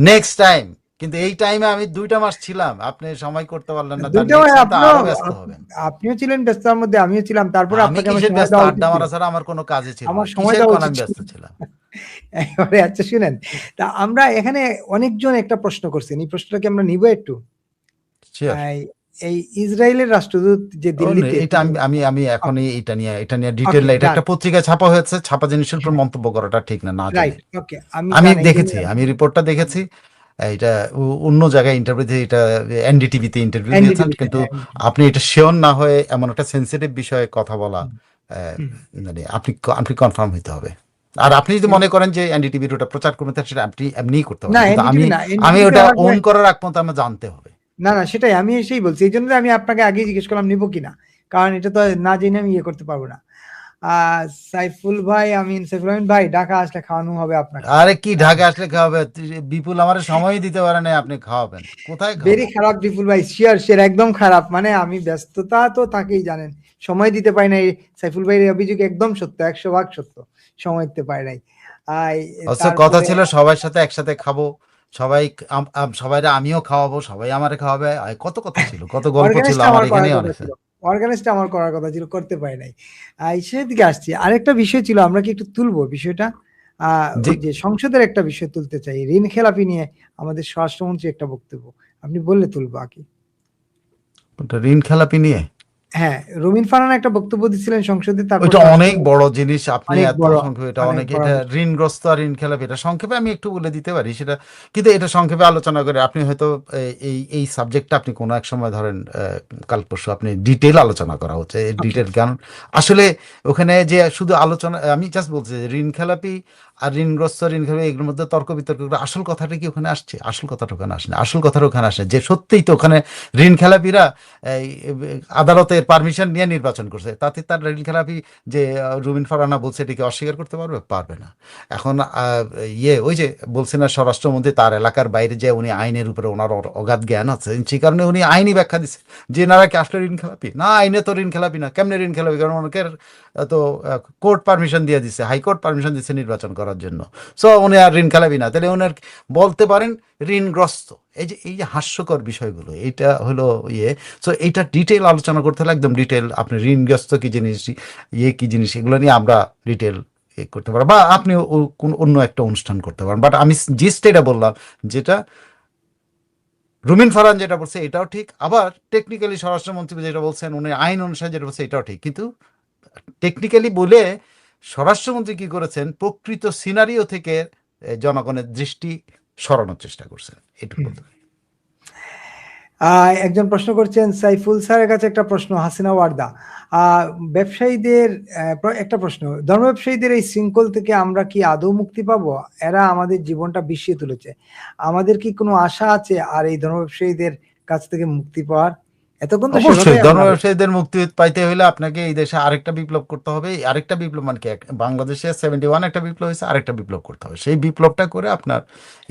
নেক্সট টাইম, কিন্তু এই টাইমে আমি 2টা মাস ছিলাম, আপনি সময় করতে পারলেন না, তার next time তো আরো ব্যস্ত হবেন। আপনিও ছিলেন ব্যস্ততার মধ্যে, আমিও ছিলাম, তারপরে আমি আপনাকে আমার কিসের সময় ব্যস্ত? দেওয়া আড্ডা উচিত মারা ছিল। ছাড়া আমার কোনো কাজে ছিল আমার না। সময় কিসের দেওয়া কোন আমি উচিত ব্যস্ত ছিল। ছিলাম? এবারে আচ্ছা শুনেন, তা আমরা এখানে অনেকজন একটা প্রশ্ন করছেন, এই প্রশ্নটাকে আমরা নিব একটু। Sure. এই ইসরায়েলের রাষ্ট্রদূত যে দিল্লিতে, এটা আমি এখন এটা নিয়ে ডিটেল, Okay, এটা একটা done. পত্রিকায় ছাপা হয়েছে, ছাপা জিনিসের উপর মন্তব্য করাটা ঠিক না, না রাইট, জানি। ওকে, আমি জানাই দেখেছি, যে আমি রিপোর্টটা দেখেছি। এটা অন্য জায়গায় ইন্টারভিউ, এটা এনডিটিভিতে ইন্টারভিউ নিয়েছেন, NDTV কিন্তু তে, আপনি এটা শিওর না হয়ে এমন একটা সেন্সিটিভ বিষয়ে কথা বলা, হুম, মানে আপনি কনফার্ম হইতে হবে। আর আপনি যদি মনে করেন যে এনডিটিভির ওটা প্রচার করবেন, তাহলে সেটা আপনি এমনিই করতে পারেন, না কিন্তু এনডিটিভি না, আমি এনডিটিভি ওটা ওন করার আগ পর্যন্ত আমার জানতে হবে। না না, সেটাই আমি সেই বলছি, এই জন্য আমি আপনাকে আগে জিজ্ঞেস করলাম নিব কিনা, কারণ এটা তো না জেনে আমি ইয়ে করতে পারবো না। সাইফুল আমিন ভাই, ঢাকা আসলে খাওয়ানো হবে আপনাকে। আরে কি ঢাকা আসলে খাওয়াবে? বিপুল আমার সময় দিতে পারে না, আপনি খাওয়াবেন কোথায়? ভেরি খারাপ বিপুল ভাই, শিয়ার একদম খারাপ, মানে আমি ব্যস্ততা তো তাকেই জানেন, সময় দিতে পারি নাই। সাইফুল ভাইয়ের অভিযোগ একদম সত্য, 100% সত্য, সময় দিতে পারি নাই। কথা ছিল সবার সাথে একসাথে খাবো, সবাই আমিও খাওয়াবো, সবাই আমারে খাওয়াবে, কত কথা ছিল, কত গল্প ছিল আমার এখানে অনেক। অর্গানাইজটা আমার করার কথা ছিল, করতে পারি নাই। সেদিকে আসছি, আরেকটা বিষয় ছিল, আমরা কি একটু তুলবো বিষয়টা? ওই যে সংসদের একটা বিষয় তুলতে চাই, ঋণ খেলাপি নিয়ে আমাদের স্বরাষ্ট্রমন্ত্রী একটা বক্তব্য, আপনি বললে তুলবো আকি। ঋণ খেলাপি নিয়ে হ্যাঁ, রুমিন ফারহান একটা বক্তব্য দিচ্ছিলেন সংসদে, তারপর ওইটা অনেক বড় জিনিস, আপনি অনেক এত বড়, সংক্ষেপে, এটা অনেক অনেক, বড় এটা বিষয়। ঋণগ্রস্ত আর ঋণ খেলাপি, এটা সংক্ষেপে আমি একটু বলে দিতে পারি সেটা, কিন্তু এটা সংক্ষেপে আলোচনা করে আপনি হয়তো এই সাবজেক্টটা আপনি কোনো এক সময় ধরেন কাল পরশু আপনি ডিটেল আলোচনা করা হচ্ছে, ডিটেল, কারণ আসলে ওখানে যে শুধু আলোচনা, আমি জাস্ট বলছি যে ঋণ খেলাপি আর ঋণগ্রস্ত ঋণ খেলাপি এগুলোর মধ্যে তর্ক বিতর্ক করে আসল কথাটা কি ওখানে আসছে? আসল কথাটা ওখানে আসে না। আসল কথাটা ওখানে আসে যে সত্যিই তো ওখানে ঋণ খেলাপিরা এই আদালতের পারমিশন নিয়ে নির্বাচন করছে, তাতে তার ঋণ খেলাপি যে রুবিন ফারহানা বলছে এটিকে অস্বীকার করতে পারবে? পারবে না। এখন ওই যে বলছে না স্বরাষ্ট্রমন্ত্রী তার এলাকার বাইরে যে উনি আইনের উপরে ওনার অগাধ জ্ঞান আছে, সেই কারণে উনি আইনি ব্যাখ্যা দিচ্ছে যে এনারা কি আসলে ঋণ খেলাপি না, আইনে তো ঋণ খেলাপি না, কেমনে ঋণ খেলাপি? কারণ অনেকের তো কোর্ট পারমিশন দিয়ে দিচ্ছে, হাইকোর্ট পারমিশন দিচ্ছে নির্বাচন করার জন্য। সো উনি আর ঋণ খেলাপি না, তাহলে উনার বলতে পারেন ঋণগ্রস্ত। এই যে হাস্যকর বিষয়গুলো, এটা হলো সো এইটা ডিটেল আলোচনা করতে হলে একদম ডিটেল আপনি ঋণগ্রস্ত কি জিনিস, কি জিনিস, এগুলো নিয়ে আমরা ডিটেল করতে পারবো, বা আপনি অন্য একটা অনুষ্ঠান করতে পারেন। বাট আমি জিস্ট এটা বললাম, যেটা রুমিন ফারহান যেটা বলছে এটাও ঠিক, আবার টেকনিক্যালি স্বরাষ্ট্রমন্ত্রী যেটা বলছেন উনি আইন অনুসারে যেটা বলছে এটাও ঠিক। কিন্তু টেকনিক্যালি বলে স্বরাষ্ট্রমন্ত্রী কি করেছেন, প্রকৃত সিনারিও থেকে জনগণের দৃষ্টি সরানোর চেষ্টা করছেন, এটুকু বলতে পারি। একজন প্রশ্ন করছেন সাইফুল স্যারের কাছে একটা প্রশ্ন, হাসিনা ওয়ার্দা ব্যবসায়ীদের একটা প্রশ্ন, ধর্ম ব্যবসায়ীদের এই শৃঙ্খল থেকে আমরা কি আদৌ মুক্তি পাবো? এরা আমাদের জীবনটা বিষিয়ে তুলেছে, আমাদের কি কোনো আশা আছে আর এই ধর্ম ব্যবসায়ীদের কাছ থেকে মুক্তি পাওয়ার? এতক্ষণ তো অবশ্যই সেভাবেই ধর্ম আমরা ব্যবসায়ীদের মুক্তি পাইতে হলে আপনাকে এই দেশে আরেকটা বিপ্লব করতে হবে। আরেকটা বিপ্লব মানে কি, বাংলাদেশে 71 একটা বিপ্লব হয়েছে, আরেকটা বিপ্লব করতে হবে। সেই বিপ্লবটা করে আপনার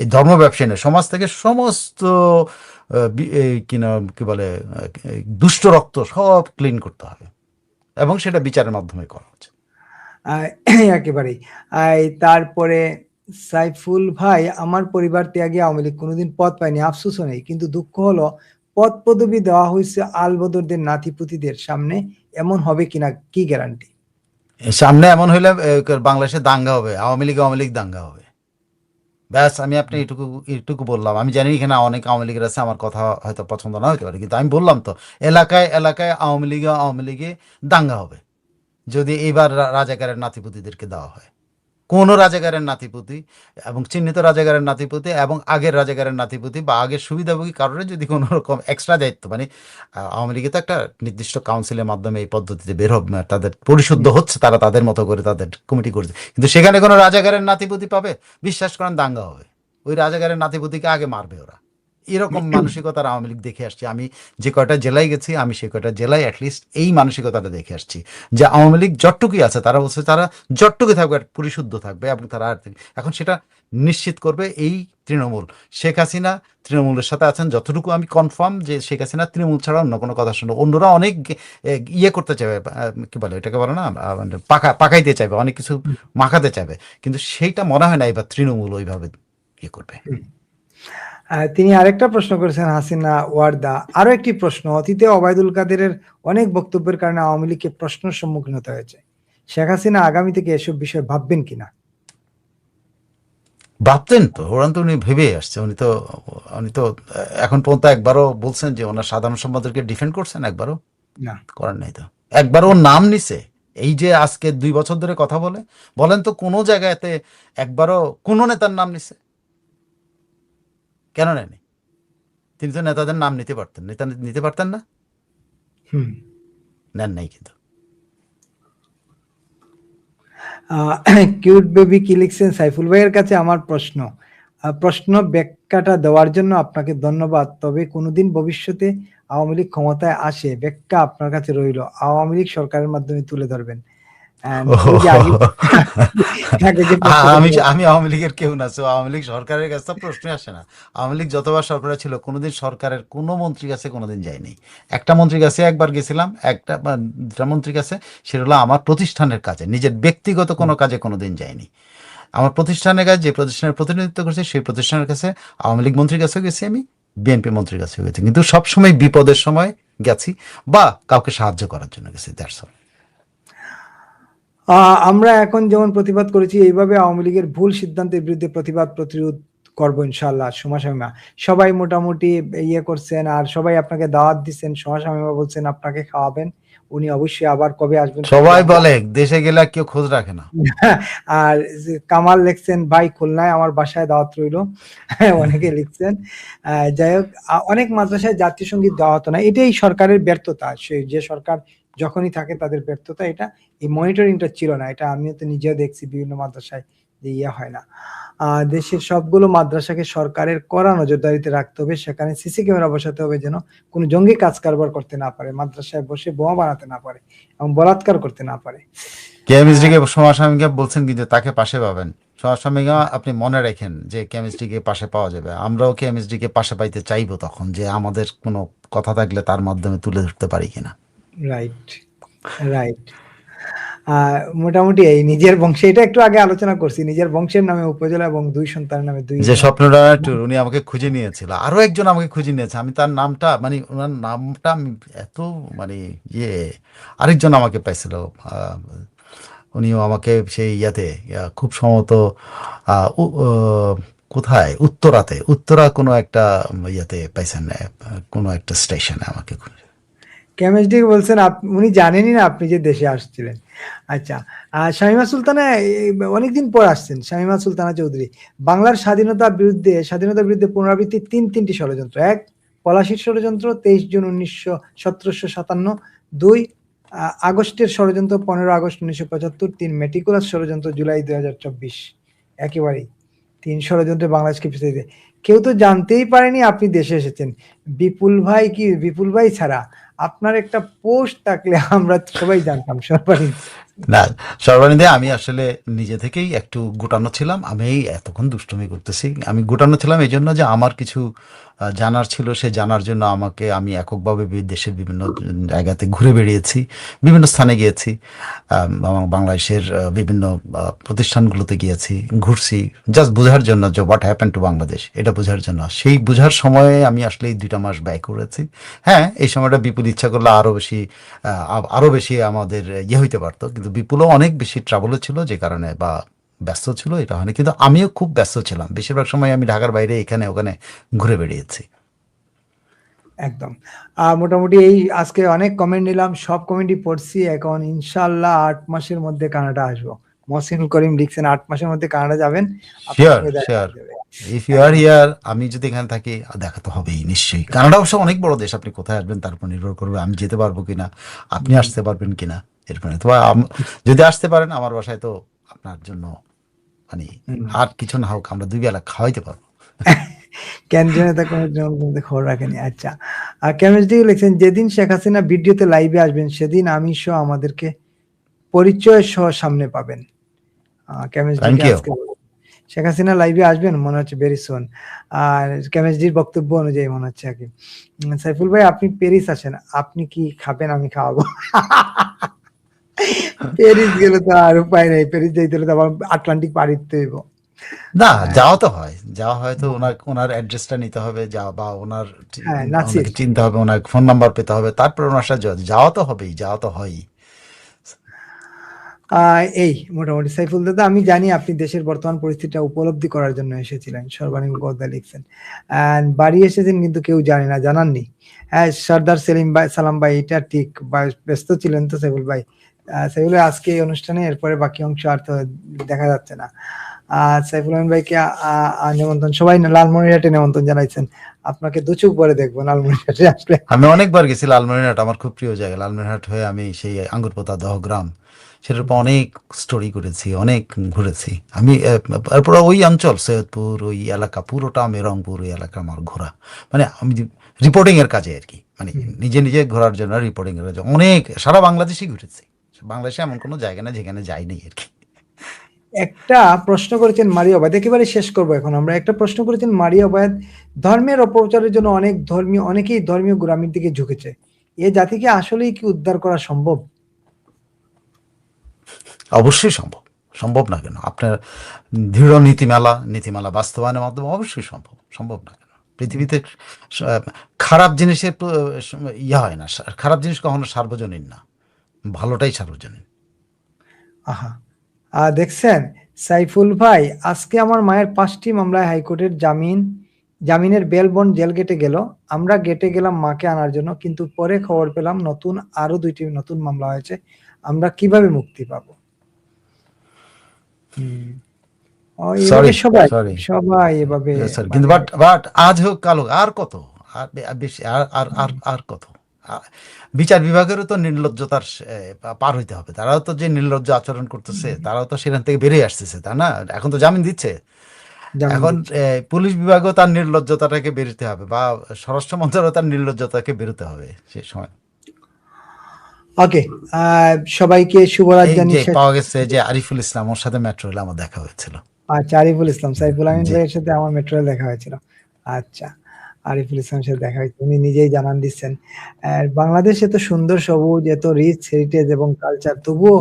এই ধর্ম ব্যবসায়ী না, সমাজ থেকে সমস্ত কি বলে দুষ্ট রক্ত সব ক্লিন করতে হবে, এবং সেটা বিচারের মাধ্যমে করা হচ্ছে। একেবারেই। তারপরে সাইফুল ভাই, আমার পরিবার ত্যাগে আওয়ামী লীগ কোনোদিন পদ পায়নি, আফসোসও নেই, কিন্তু দুঃখ হলো পদ পদবি দেওয়া হয়েছে আলবদরদের নাতিপুতিদের সামনে, এমন হবে কিনা কি গ্যারান্টি? সামনে এমন হইলে বাংলাদেশে দাঙ্গা হবে, আওয়ামী লীগ দাঙ্গা হবে। ব্যাস, আমি আপনি এটুকু বললাম। আমি জানি এখানে অনেক আওয়ামী লীগের আছে, আমার কথা হয়তো পছন্দ না হতে পারে, কিন্তু আমি বললাম তো এলাকায় এলাকায় আওয়ামী লীগে দাঙ্গা হবে যদি এইবার রাজাকারের নাতিপুতিদেরকে দেওয়া হয়। কোনো রাজাকারের নাতিপুতি এবং চিহ্নিত রাজাকারের নাতিপুতি এবং আগের রাজাকারের নাতিপুতি বা আগের সুবিধাভোগী কারণে যদি কোনো রকম এক্সট্রা দায়িত্ব, মানে আওয়ামী লীগে তো একটা নির্দিষ্ট কাউন্সিলের মাধ্যমে এই পদ্ধতিতে বের হবে, তাদের পরিশুদ্ধ হচ্ছে, তারা তাদের মতো করে তাদের কমিটি করছে, কিন্তু সেখানে কোনো রাজাকারের নাতিপুতি পাবে, বিশ্বাস করেন দাঙ্গা হবে। ওই রাজাকারের নাতিপুতিকে আগে মারবে ওরা। এরকম মানসিকতার আওয়ামী লীগ দেখে আসছি। আমি যে কয়টা জেলায় গেছি, আমি সে কয়টা জেলায় অ্যাটলিস্ট এই মানসিকতাটা দেখে আসছি, যে আওয়ামী লীগ যতটুকুই আছে তারা বলছে তারা যতটুকু থাকবে পরিশুদ্ধ থাকবে, এবং তারা এখন সেটা নিশ্চিত করবে এই তৃণমূল। শেখ হাসিনা তৃণমূলের সাথে আছেন যতটুকু আমি কনফার্ম, যে শেখ হাসিনা তৃণমূল ছাড়া অন্য কোনো কথা শুনবো। অন্যরা অনেক করতে চাইবে, কি বলে এটাকে বলে না, পাকাইতে চাইবে, অনেক কিছু মাখাতে চাইবে, কিন্তু সেইটা মনে হয় না এবার তৃণমূল ওইভাবে করবে। তিনি আরেকটা প্রশ্ন করেছেন হাসিনা ওয়ার্দা, আরো একটি প্রশ্ন, অতীতে ওবায়দুল কাদেরের অনেক বক্তব্যের কারণে আওয়ামী লীগকে প্রশ্নের সম্মুখীন হতে হয়েছে, শেখ হাসিনা আগামী থেকে এসব বিষয়ে ভাববেন কিনা? ভাবতেন তো, ওরান তো উনি ভেবে আসছে। উনি তো এখন পর্যন্ত একবারও বলছেন যে ওনার সাধারণ সম্পাদককে ডিফেন্ড করছেন? একবারও না, করেন নাই তো। একবারও ওর নাম নিছে? এই যে আজকে 2 বছর ধরে কথা বলেন তো কোনো জায়গাতে একবারও কোনো নেতার নাম নিছে? কেন নেয়নি? তিনি তো নেতাদের নাম নিতে পারতেন, নেতা নিতে পারতেন না? নেন নাই কিন্তু। কিউট বেবি কি লিখছেন, সাইফুল ভাইয়ের কাছে আমার প্রশ্ন ব্যাখ্যাটা দেওয়ার জন্য আপনাকে ধন্যবাদ, তবে কোনোদিন ভবিষ্যতে আওয়ামী লীগ ক্ষমতায় আসে ব্যাখ্যা আপনার কাছে রইল, আওয়ামী লীগ সরকারের মাধ্যমে তুলে ধরবেন। আমি আওয়ামী লীগের কেউ না, তো আওয়ামী লীগ সরকারের কাছে তো প্রশ্নই আসে না। আওয়ামী লীগ যতবার সরকারে ছিল কোনোদিন সরকারের কোনো মন্ত্রীর কাছে কোনোদিন যায়নি। একটা মন্ত্রীর কাছে একবার গেছিলাম, দুটা মন্ত্রীর কাছে, সেটা হলো আমার প্রতিষ্ঠানের কাজে, নিজের ব্যক্তিগত কোনো কাজে কোনোদিন যায়নি। আমার প্রতিষ্ঠানের কাছে, যে প্রতিষ্ঠানের প্রতিনিধিত্ব করছে সেই প্রতিষ্ঠানের কাছে আওয়ামী লীগ মন্ত্রীর কাছেও গেছি, আমি বিএনপি মন্ত্রীর কাছেও গেছি, কিন্তু সবসময় বিপদের সময় গেছি বা কাউকে সাহায্য করার জন্য গেছি, দ্যাটস অল। আমরা এখন যেমন প্রতিবাদ করেছি, এইভাবে আওয়ামী লীগের ভুল সিদ্ধান্তের বিরুদ্ধে প্রতিরোধ করবো ইনশাল্লাহ। সুমাশামিমা সবাই মোটামুটি করছেন, আর সবাই আপনাকে দাওয়াত দিচ্ছেন, সুমাশামিমা বলছেন আপনাকে খাওয়াবেন, উনি অবশ্যই আবার কবে আসবেন সবাই বলে, দেশে গেলে কেউ খোঁজ রাখে না। আর কামাল লিখছেন, ভাই খুলনায় আমার বাসায় দাওয়াত রইল, অনেকে লিখছেন। যাই হোক, অনেক মাদ্রাসায় জাতীয় সঙ্গীত দেওয়া হতো না, এটাই সরকারের ব্যর্থতা, যে সরকার যখনই থাকে তাদের ব্যর্থতা এটা। এই মনিটরিংটা ছিল না, এটা আমিও তো নিজেও দেখছি বিভিন্ন মাদ্রাসায় যে ইয়ে হয় না। দেশের সবগুলো মাদ্রাসাকে সরকারের কড়া নজরদারিতে রাখতে হবে, সেখানে সিসি ক্যামেরা বসাতে হবে যেন কোনো জঙ্গি কাজ কারবার করতে না পারে, মাদ্রাসায় বসে বোমা বানাতে না পারে এবং বলাৎকার করতে না পারে। কেমিস্ট্রিকে সমসাময়িকা বলছেন কিন্তু তাকে পাশে পাবেন। সমসাময়িকা আপনি মনে রাখেন যে কেমিস্ট্রিকে পাশে পাওয়া যাবে, আমরাও কেমিস্ট্রিকে পাশে পাইতে চাইবো তখন, যে আমাদের কোনো কথা থাকলে তার মাধ্যমে তুলে ধরতে পারি কিনা। Right, right. মোটামুটি এই নিজের বংশে, এটা একটু আগে আলোচনা করছি, নিজের বংশের নামে উপজেলা এবং 2 সন্তানের নামে 2 যে স্বপ্নরায় উনি আমাকে খুঁজে নিয়েছিল, আরো একজন আমাকে খুঁজে নিয়েছে, আমি তার নামটা মানে ওনার নামটা আমি এত মানে ইয়ে, আরেকজন আমাকে পাইছিল, উনিও আমাকে সেই ইয়াতে খুব সম্ভবত কোথায় উত্তরা কোনো একটা ইয়াতে পাইছেন, কোনো একটা স্টেশনে আমাকে খুঁজে। কেমিস্ট্রি বলছেন উনি জানেনই না আপনি যে দেশে আসছিলেন। আচ্ছা, শামীমা সুলতানা অনেকদিন পর আসছেন। শামীমা সুলতানা চৌধুরী, বাংলার স্বাধীনতার বিরুদ্ধে পুনরাবৃত্তি তিনটি ষড়যন্ত্র। 1, পলাশির ষড়যন্ত্র 23 জুন 1757, 2, আগস্টের ষড়যন্ত্র 15 আগস্ট 1975, 3, মেটিকুলাস ষড়যন্ত্র জুলাই 2024। একেবারেই 3 ষড়যন্ত্রে বাংলাদেশকে পিছিয়ে দিয়ে কেউ তো জানতেই পারেনি আপনি দেশে এসেছেন। বিপুল ভাই ছাড়া আপনার একটা পোস্ট থাকলে আমরা সবাই জানতাম সর্বাধিক। না, সর্বানন্দে আমি আসলে নিজে থেকেই একটু গোটানো ছিলাম, আমি এই এতক্ষণ দুষ্টুমি করতেছি, আমি গোটানো ছিলাম এই জন্য যে আমার কিছু জানার ছিল, সে জানার জন্য আমি এককভাবে দেশের বিভিন্ন জায়গাতে ঘুরে বেরিয়েছি, বিভিন্ন স্থানে গিয়েছি, এবং বাংলাদেশের বিভিন্ন প্রতিষ্ঠানগুলোতে গিয়েছি, ঘুরছি, জাস্ট বোঝার জন্য যে হোয়াট হ্যাপেন টু বাংলাদেশ, এটা বোঝার জন্য। সেই বোঝার সময়ে আমি আসলে এই 2টা মাস ব্যয় করেছি। হ্যাঁ, এই সময়টা বিপুল ইচ্ছা করলে আরো বেশি আমাদের হইতে পারতো, কিন্তু বিপুলও অনেক বেশি ট্রাভেলও ছিল, যে কারণে বা ব্যস্ত ছিল, এটা হয়নি। কিন্তু আমিও খুব ব্যস্ত ছিলাম, বেশিরভাগ সময় আমি ঢাকার বাইরে এখানে ওখানে ঘুরে বেরিয়েছি। একদম। মোটামুটি এই আজকে অনেক কমেন্ট নিলাম, সব কমেন্টই পড়ছি। এখন ইনশাল্লাহ 8 মাসের মধ্যে কানাডা আসবো। মহসিনুল করিম লিখছেন 8 মাসের মধ্যে কানাডা যাবেন, আপনার শিওর সঙ্গে দেখা শিওর, হয়ে যাবে। ইফ ইউ আর হিয়ার, আমি যদি এখানে থাকি দেখা তো হবেই নিশ্চয়ই। কানাডা অবশ্য অনেক বড় দেশ, আপনি কোথায় আসবেন তার উপর নির্ভর করবে আমি যেতে পারবো কিনা, আপনি আসতে পারবেন কিনা, এরপরে তো যদি আসতে পারেন আমার বাসায়, তো আপনার জন্য মানে হুম। আর কিছু না হোক আমরা 2 বেলা খাওয়াইতে পারবো। কেন জানে তা কোনো খবর রাখেনি। আচ্ছা, কেমিস্ট্রি লিখছেন যেদিন শেখ হাসিনা ভিডিওতে লাইভে আসবেন সেদিন আমি সহ আমাদেরকে পরিচয় সহ সামনে পাবেন। Chemistry thank you. আজকে শেখ হাসিনা লাইভে আসবেন মনে হচ্ছে ভেরি সুন। আর কেমিস্ট্রির বক্তব্য অনুযায়ী মনে হচ্ছে আর কি। সাইফুল ভাই আপনি প্যারিস আসেন, আপনি কি খাবেন আমি খাওয়াবো। প্যারিস গেলে তো আর উপায় নেই, প্যারিস যাইতে হলে তো আবার আটলান্টিক পাড়ি দিতে হইব। না, যাওয়া হয় তো ওনার অ্যাড্রেসটা নিতে হবে, বা হ্যাঁ, নাসির। ওনাকে চিনতে হবে, ওনার ফোন নাম্বার পেতে হবে, তারপর ওনার সাথে যাওয়া তো হবেই, যাওয়া তো হয়ই। এই মোটামুটি সাইফুল দাদা, আমি জানি আপনি দেশের বর্তমান পরিস্থিতিটা উপলব্ধি করার জন্য এসেছিলেন। সর্বাণী গদ্দা লিখছেন বাড়ি এসেছেন কিন্তু কেউ জানে না, জানাননি। হ্যাঁ, সর্দার সালাম ভাই, এটা ঠিক, ব্যস্ত ছিলেন তো সাইফুল ভাই। সাইফুল ভাই আজকে এই অনুষ্ঠানে, এরপরে বাকি অংশ আর তো দেখা যাচ্ছে না। সাইফুল আমিন ভাইকে নিমন্ত্রণ, সবাই লালমনিরহাটে নিমন্ত্রণ জানাইছেন, আপনাকে দু চোখ ভরে দেখবো লালমনিরহাটে আসলে। আমি অনেকবার গেছি লালমনিরহাট, আমার খুব প্রিয় জায়গা লালমনিরহাট হয়ে আমি সেই আঙ্গুরপোতা দহগ্রাম, সেটার উপর অনেক স্টোরি করেছি, অনেক ঘুরেছি আমি। তারপর ওই অঞ্চল সৈয়দপুর, ওই এলাকা পুরোটা, আমি রংপুর ওই এলাকা আমার ঘোরা, মানে আমি রিপোর্টিং এর কাজে আর কি, মানে নিজে ঘোরার জন্য, রিপোর্টিং এর কাজে অনেক সারা বাংলাদেশই ঘুরেছি। বাংলাদেশে এমন কোনো জায়গা না যেখানে যাইনি আর কি। একটা প্রশ্ন করেছেন মারিয়া অবায়দ, একেবারে শেষ করবো এখন আমরা। একটা প্রশ্ন করেছেন মারিয়া অবায়দ, ধর্মের অপপ্রচারের জন্য অনেকেই ধর্মীয় গোঁড়ামির দিকে ঝুঁকেছে, এ জাতিকে আসলেই কি উদ্ধার করা সম্ভব? অবশ্যই সম্ভব না কেন? আপনার দৃঢ় নীতিমালা বাস্তবায়নের মাধ্যমে অবশ্যই সম্ভব না কেন? পৃথিবীতে খারাপ জিনিসের হয় না, খারাপ জিনিস কখনো সার্বজনীন না, ভালোটাই সার্বজনীন। আহা, দেখছেন সাইফুল ভাই, আজকে আমার মায়ের 5টি মামলায় হাইকোর্টের জামিনের বেল বন্ড জেল গেটে গেল। আমরা গেটে গেলাম মাকে আনার জন্য, কিন্তু পরে খবর পেলাম আরো 2টি নতুন মামলা হয়েছে। আমরা কিভাবে মুক্তি পাবো? এভাবে সবাই এভাবে কিন্তু বাট আজ হোক কাল হোক, আর কত, আর বেশি, আর কত? আ- বিচার বিভাগেরও তো নির্লজ্জতার পার হইতে হবে, তারাও তো যে নির্লজ্জ আচরণ করতেছে তারাও তো সেখান থেকে বেরিয়ে আসতেছে, তাই না? এখন তো জামিন দিচ্ছে। জামিন এখন দিচ্ছে। পুলিশ বিভাগও তার নির্লজ্জতাটাকে বেরোতে হবে, বা স্বরাষ্ট্র মন্ত্রণালয় তার নির্লজ্জতাকে বেরোতে হবে সে সময়। ওকে, সবাইকে শুভরাত এই যে জানিয়ে শেষ পাওয়া গেছে করছি। যে আরিফুল ইসলাম, ওর সাথে মেট্রো রেলে আমার দেখা হয়েছিল। আচ্ছা, আরিফুল ইসলাম, সাইফুল আমিন জি। ভাইয়ের সাথে আমার মেট্রোয় দেখা হয়েছিল। আচ্ছা, আরিফুল ইসলামের সাথে দেখা হয়েছে, উনি নিজেই জানান দিচ্ছেন। বাংলাদেশ এত সুন্দর, সবুজ, এত রিচ হেরিটেজ এবং কালচার, তবুও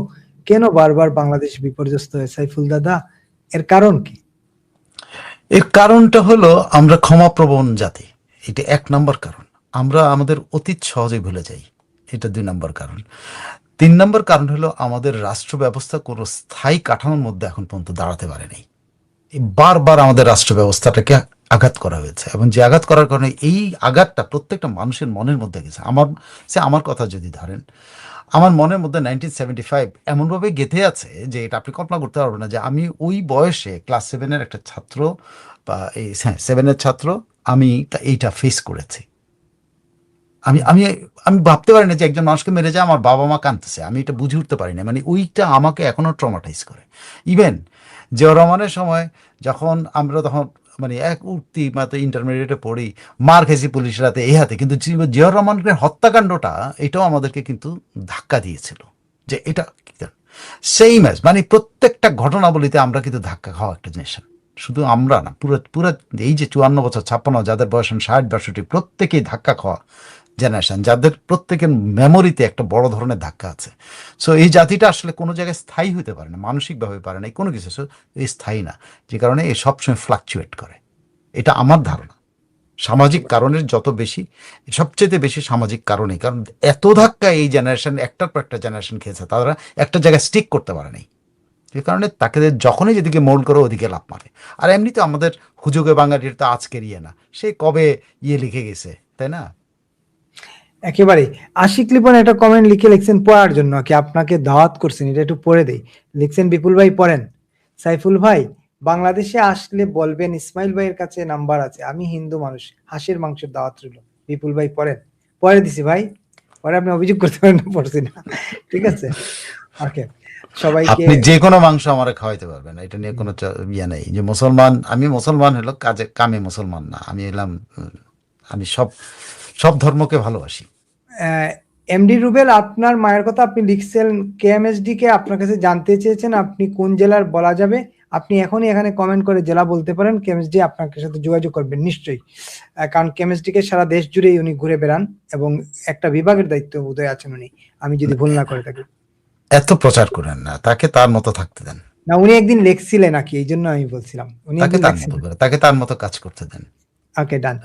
কেন বারবার বাংলাদেশ বিপর্যস্ত হয় সাইফুল দাদা? এর কারণ কি? এর কারণটা হলো আমরা ক্ষমাপ্রবণ জাতি, এটা 1 নম্বর কারণ। আমরা আমাদের অতীত সহজে ভুলে যাই, এটা 2 নম্বর কারণ। 3 নম্বর কারণ হলো আমাদের রাষ্ট্র ব্যবস্থা কোনো স্থায়ী কাঠামোর মধ্যে এখন পর্যন্ত দাঁড়াতে পারেনি। এই বারবার আমাদের রাষ্ট্র ব্যবস্থাটাকে আঘাত করা হয়েছে, এবং যে আঘাত করার কারণে এই আঘাতটা প্রত্যেকটা মানুষের মনের মধ্যে গেছে। আমার কথা যদি ধরেন, আমার মনের মধ্যে 1975 এমনভাবে গেঁথে আছে যে এটা আপনি কল্পনা করতে পারবেন না, যে আমি ওই বয়সে ক্লাস 7-এর একটা ছাত্র, বা এই 7-এর ছাত্র, আমি এইটা ফেস করেছি। আমি আমি আমি ভাবতে পারি না যে একজন মানুষকে মেরে যায়, আমার বাবা মা কাঁদতেছে, আমি এটা বুঝে উঠতে পারি না। মানে ওইটা আমাকে এখনো ট্রমাটাইজ করে। ইভেন জিয়াউর রহমানের সময় যখন আমরা তখন মানে এক উঠতি মাত্র ইন্টারমিডিয়েটে পড়ি, মার খেয়েছি পুলিশের হাতে এই হাতে, কিন্তু জিয়াউর রহমানের হত্যাকাণ্ডটা এটাও আমাদেরকে কিন্তু ধাক্কা দিয়েছিল, যে এটা সেই ম্যাচ মানে প্রত্যেকটা ঘটনাবলিতে আমরা কিন্তু ধাক্কা খাওয়া একটা জিনিস। শুধু আমরা না, পুরো পুরো এই যে 54 বছর 56, যাদের বয়স 60-62, প্রত্যেকেই ধাক্কা খাওয়া জেনারেশন, যাদের প্রত্যেকের মেমোরিতে একটা বড় ধরনের ধাক্কা আছে। সো এই জাতিটা আসলে কোনো জায়গায় স্থায়ী হতে পারে না, মানসিকভাবে পারে না, কোনো কিছু এই স্থায়ী না, যে কারণে এ সবসময় ফ্লাকচুয়েট করে। এটা আমার ধারণা। সামাজিক কারণের যত বেশি, সবচেয়ে বেশি সামাজিক কারণে, কারণ এত ধাক্কা এই জেনারেশন একটার পর একটা জেনারেশন খেয়েছে, তারা একটা জায়গায় স্টিক করতে পারে নাই। এই কারণে তাকে যখনই যেদিকে মোল্ড করে ওদিকে লাফ মারে। আর এমনিতে আমাদের হুজুগে বাঙালির তো আজকের ইয়ে না, সে কবে লিখে গেছে, তাই না? একেবারে। আশিক লিপন একটা কমেন্ট লিখছেন পড়ার জন্য, কি আপনাকে দাওয়াত করছেন, এটা একটু পড়ে দেই। লিখছেন, বিপুল ভাই পড়েন। সাইফুল ভাই, বাংলাদেশে আসলে বলবেন ইসমাইল ভাইয়ের কাছে নাম্বার আছে, আমি হিন্দু মানুষ, হাঁসের মাংসের দাওয়াত রইল। বিপুল ভাই পড়েন। পরে দিছি ভাই, পরে আপনি অভিযোগ করতে পারেন না পড়ছি না। ঠিক আছে, ওকে। সবাইকে আপনি যে কোনো মাংস আমারে খাওয়াইতে পারবেন, এটা নিয়ে কোনো ইয়ে নেই। যে মুসলমান, আমি মুসলমান হলো কাজে কামে মুসলমান না, আমি এলাম আমি সব সব ধর্মকে ভালোবাসি। এমডি রুবেল, আপনার মায়ের কথা আপনি লিখছেন, কেএমএসডি কে আপনার কাছে জানতে চেয়েছেন আপনি কোন জেলার, বলা যাবে? আপনি এখনই এখানে কমেন্ট করে জেলা বলতে পারেন, কেএমএসডি আপনার সাথে যোগাযোগ করবেন নিশ্চয়ই। কারণ কেএমএসডি কে সারা দেশ জুড়েই উনি ঘুরে বেড়ান এবং একটা বিভাগের দায়িত্ব বোধহয় আছেন উনি, আমি যদি ভুল না করে থাকি। এত প্রচার করেন না, তাকে তার মতো থাকতে দেন। না, উনি একদিন লেখছিলেন নাকি, এই জন্য আমি বলছিলাম উনি তাকে একদিন তার মতো লেখছিলেন। করে, তাকে তার মতো কাজ করতে দেন। ওকে, ডান।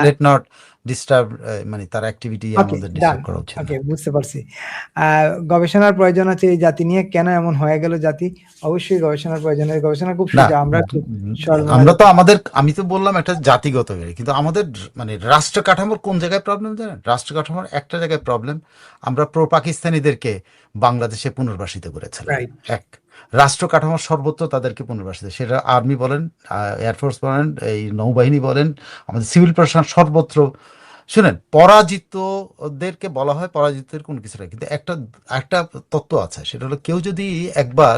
লেট নট ডিস্টার্ব, মানে তার অ্যাক্টিভিটি ওকে, আমাদের ডান। ডিস্টার্ব করা উচিত ওকে, না। বুঝতে পারছি। গবেষণার প্রয়োজন আছে এই জাতি নিয়ে, কেন এমন হয়ে গেল জাতি? অবশ্যই গবেষণার প্রয়োজন, এই গবেষণা খুব না, সোজা, আমরা খুব আমরা তো সর্বনাশ। আমাদের, আমি তো বললাম একটা জাতিগত বেড়ে, কিন্তু আমাদের মানে রাষ্ট্র কাঠামোর কোন জায়গায় প্রবলেম জানেন? রাষ্ট্র কাঠামোর একটা জায়গায় প্রবলেম, আমরা প্রো পাকিস্তানিদেরকে বাংলাদেশে পুনর্বাসিত করেছিলাম। রাইট। এক, রাষ্ট্র কাঠামোর সর্বত্র তাদেরকে পুনর্বাসিত, সেটা আর্মি বলেন, এয়ারফোর্স বলেন, এই নৌবাহিনী বলেন, আমাদের সিভিল প্রশাসন সর্বত্র। শুনেন, পরাজিতদেরকে বলা হয় পরাজিতের কোনো কিছু নাই, কিন্তু একটা একটা তত্ত্ব আছে, সেটা হলো কেউ যদি একবার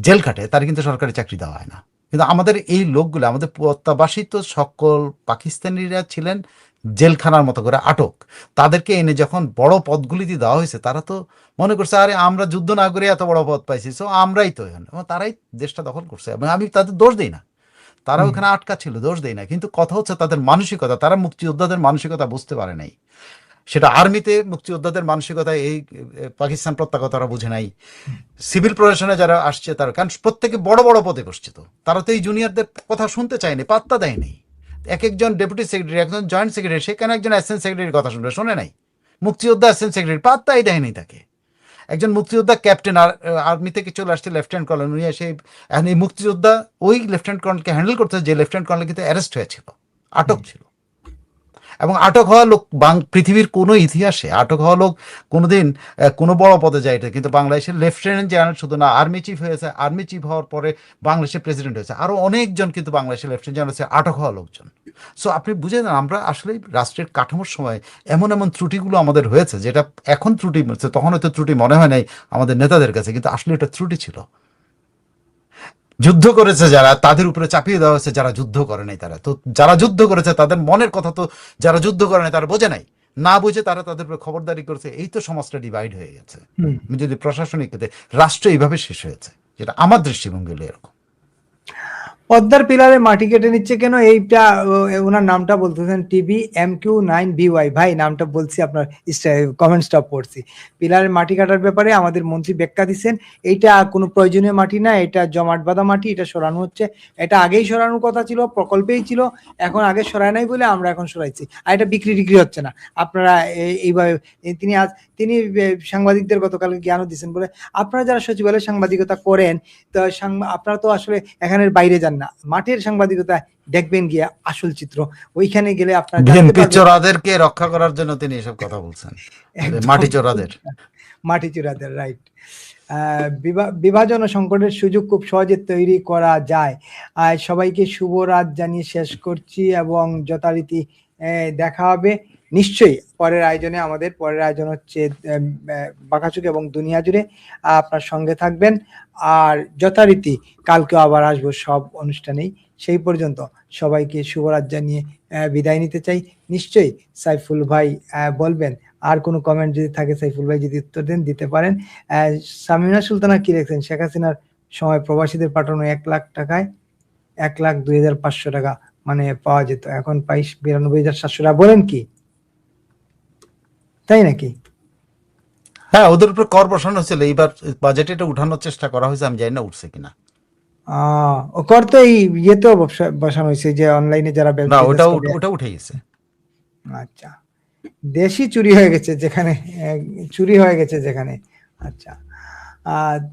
জেল খাটে তার কিন্তু সরকারি চাকরি দেওয়া হয় না। কিন্তু আমাদের এই লোকগুলো, আমাদের প্রত্যাবাসিত সকল পাকিস্তানিরা ছিলেন জেলখানার মতো করে আটক। তাদেরকে এনে যখন বড় পদগুলিতে দেওয়া হয়েছে, তারা তো মনে করছে আরে আমরা যুদ্ধ না করে এত বড় পদ পাইছি, সো আমরাই তো এখানে, এবং তারাই দেশটা দখল করছে, এবং আমি তাদের দোষ দিই না, তারা হুম। ওখানে আটকা ছিল, দোষ দেয় না। কিন্তু কথা হচ্ছে তাদের মানসিকতা, তারা মুক্তিযোদ্ধাদের মানসিকতা বুঝতে পারে নাই। সেটা আর্মিতে মুক্তিযোদ্ধাদের মানসিকতা এই পাকিস্তান প্রত্যাগত তারা বুঝে নাই। সিভিল প্রশাসনে যারা আসছে তারা, কারণ প্রত্যেকে বড় বড় পদে বসছে, তো তারা তো এই জুনিয়রদের কথা শুনতে চায়নি, পাত্তা দেয়নি। এক একজন ডেপুটি সেক্রেটারি, একজন জয়েন্ট সেক্রেটারি, সেখানে একজন অ্যাসিস্ট্যান্ট সেক্রেটারির কথা শুনবে, শোনে নাই। মুক্তিযোদ্ধা অ্যাসিস্ট্যান্ট সেক্রেটারি পাত্তাই দেয়নি তাকে। একজন মুক্তিযোদ্ধা ক্যাপ্টেন, আর্মি থেকে চলে আসছে লেফটেন্যান্ট কর্নেল, উনি এসে এখন এই মুক্তিযোদ্ধা ওই লেফটেন্যান্ট কর্নেলকে হ্যান্ডেল করতে, যে লেফটেন্যান্ট কর্নেল কিন্তু অ্যারেস্ট হয়েছিল, আটক ছিল। এবং আটক হওয়া লোক পৃথিবীর কোনো ইতিহাসে আটক হওয়া লোক কোনোদিন কোনো বড় পদে যায় এটা, কিন্তু বাংলাদেশের লেফটেন্যান্ট জেনারেল শুধু না, আর্মি চিফ হয়েছে, আর্মি চিফ হওয়ার পরে বাংলাদেশের প্রেসিডেন্ট হয়েছে, আরও অনেকজন কিন্তু বাংলাদেশের লেফটেন্যান্ট জেনারেল হয়েছে আটক হওয়া লোকজন। সো আপনি বুঝে যান আমরা আসলে রাষ্ট্রের কাঠামোর সময় এমন এমন ত্রুটিগুলো আমাদের হয়েছে, যেটা এখন ত্রুটি হচ্ছে, তখন হয়তো ত্রুটি মনে হয় নাই আমাদের নেতাদের কাছে, কিন্তু আসলে এটা ত্রুটি ছিল। যুদ্ধ করেছে যারা, তাদের উপরে চাপিয়ে দেওয়া হয়েছে যারা যুদ্ধ করে নাই। তারা তো, যারা যুদ্ধ করেছে তাদের মনের কথা তো যারা যুদ্ধ করে নাই তারা বোঝে নাই, না বুঝে তারা তাদের উপরে খবরদারি করেছে। এই তো সমাজটা ডিভাইড হয়ে গেছে। হুম। যদি প্রশাসনিক রাষ্ট্র এইভাবে শেষ হয়েছে, যেটা আমার দৃষ্টিভঙ্গি হলো এরকম। পদ্মার পিলারে মাটি কেটে নিচ্ছে কেন, এইটা ওনার নামটা বলতেছেন TBMQ9BY। ভাই নামটা বলছি, আপনার কমেন্টসটা পড়ছি। পিলারের মাটি কাটার ব্যাপারে আমাদের মন্ত্রী ব্যাখ্যা দিচ্ছেন, এইটা কোনো প্রয়োজনীয় মাটি না, এটা জমাট বাঁধা মাটি, এটা সরানো হচ্ছে। এটা আগেই সরানোর কথা ছিল, প্রকল্পেই ছিল, এখন আগে সরায় নাই বলে আমরা এখন সরাইছি, আর এটা বিক্রি টিক্রি হচ্ছে না। আপনারা এইভাবে, তিনি সাংবাদিকদের গতকাল জ্ঞানও দিচ্ছেন বলে, আপনারা যারা সচিবালয়ে সাংবাদিকতা করেন, তো আপনারা তো আসলে এখানের বাইরে যান না, মাঠের সাংবাদিকতা দেখবেন গিয়ে আসল চিত্র, ওইখানে গেলে আপনারা বিএনপি চোরাদেরকে রক্ষা করার জন্য তিনি এসব কথা বলছেন, মাটি চোরাদের। মাটি চোরাদের, রাইট। বিভাজন ও সংকটের সুযোগ খুব সহজে তৈরি করা যায়। সবাইকে শুভ রাত জানিয়ে শেষ করছি, এবং যথারীতি দেখা হবে নিশ্চয়ই পরের আয়োজনে। আমাদের পরের আয়োজন হচ্ছে বাঁকাচুক এবং দুনিয়া জুড়ে, আপনার সঙ্গে থাকবেন। আর যথারীতি কালকেও আবার আসবো সব অনুষ্ঠানেই। সেই পর্যন্ত সবাইকে শুভরাত জানিয়ে বিদায় নিতে চাই। নিশ্চয়ই সাইফুল ভাই বলবেন, আর কোনো কমেন্ট যদি থাকে সাইফুল ভাই যদি উত্তর দেন, দিতে পারেন। সামিনা সুলতানা কি লিখছেন, শেখ হাসিনার সময় প্রবাসীদের পাঠানো 1 লাখ টাকায় 1,02,500 টাকা মানে পাওয়া যেত, এখন পাই 92,700 টাকা। বলেন কি, তাই নাকি? হ্যাঁ, ওদের উপর কর বসানো হয়েছিল, এইবার বাজেটে এটা উঠানোর চেষ্টা করা হয়েছে, আমি জানি না উঠছে কিনা। ও কর তো এই ইয়েতেও বসানো হয়েছে, যে অনলাইনে যারা না, ওটা উঠে গেছে। আচ্ছা, দেশি চুরি হয়ে গেছে যেখানে, চুরি হয়ে গেছে যেখানে। আচ্ছা,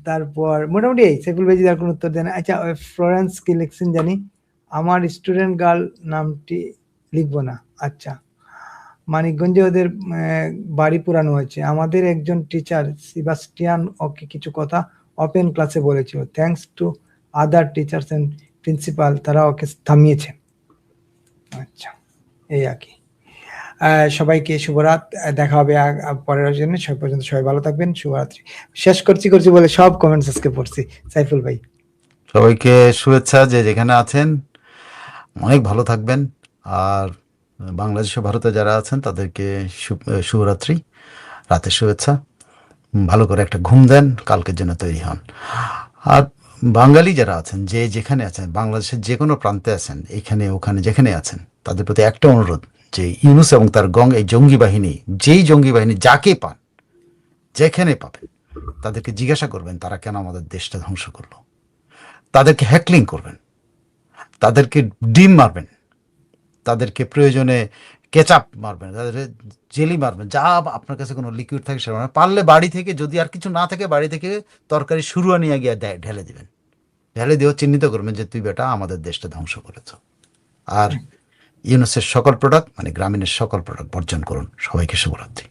তারপর মোটামুটি এই সাইফুল ভাই যদি আর কোনো উত্তর দেন। আচ্ছা, ফ্লোরেন্স কি লিখছেন জানি, আমার স্টুডেন্ট গার্ল নামটি লিখবো না। আচ্ছা, মানিকগঞ্জে ওদের বাড়ি পুরানো হয়েছে, আমাদের একজন টিচার সেবাস্টিয়ান ওকে কিছু কথা ওপেন ক্লাসে বলেছিল, thanks to other teachers and principal, তারা ওকে থামিয়েছে। আচ্ছা, এই আর কি। সবাইকে শুভরাত, দেখা হবে পরের জন্য। সে পর্যন্ত সবাই ভালো থাকবেন, শুভরাত্রি। শেষ করছি বলে সব কমেন্টস আজকে পড়ছি। সাইফুল ভাই, সবাইকে শুভেচ্ছা, যে যেখানে আছেন অনেক ভালো থাকবেন। আর বাংলাদেশ ও ভারতে যারা আছেন তাদেরকে শুভরাত্রি, রাতের শুভেচ্ছা। ভালো করে একটা ঘুম দেন, কালকের জন্য তৈরি হন। আর বাঙালি যারা আছেন, যে যেখানে আছেন, বাংলাদেশের যে কোনো প্রান্তে আছেন, এখানে ওখানে যেখানে আছেন, তাদের প্রতি একটা অনুরোধ, যে ইউনূস এবং তার এই জঙ্গি বাহিনী, যেই জঙ্গি বাহিনী যাকে পান, যেখানে পাবেন, তাদেরকে জিজ্ঞাসা করবেন তারা কেন আমাদের দেশটা ধ্বংস করলো। তাদেরকে হ্যাকলিং করবেন, তাদেরকে ডিম মারবেন, তাদেরকে প্রয়োজনে কেচাপ মারবেন, তাদের জেলি মারবেন, যা আপনার কাছে কোনো লিকুইড থাকে সেটা পারলে বাড়ি থেকে, যদি আর কিছু না থাকে বাড়ি থেকে তরকারি শুরুয়া নিয়ে গিয়ে ঢেলে দিবেন, ঢেলে দিয়েও চিহ্নিত করবেন যে তুই বেটা আমাদের দেশটা ধ্বংস করেছ। আর ইউনূসের সকল প্রোডাক্ট, মানে গ্রামীণের সকল প্রোডাক্ট বর্জন করুন। সবাইকে শুভরাত্রি।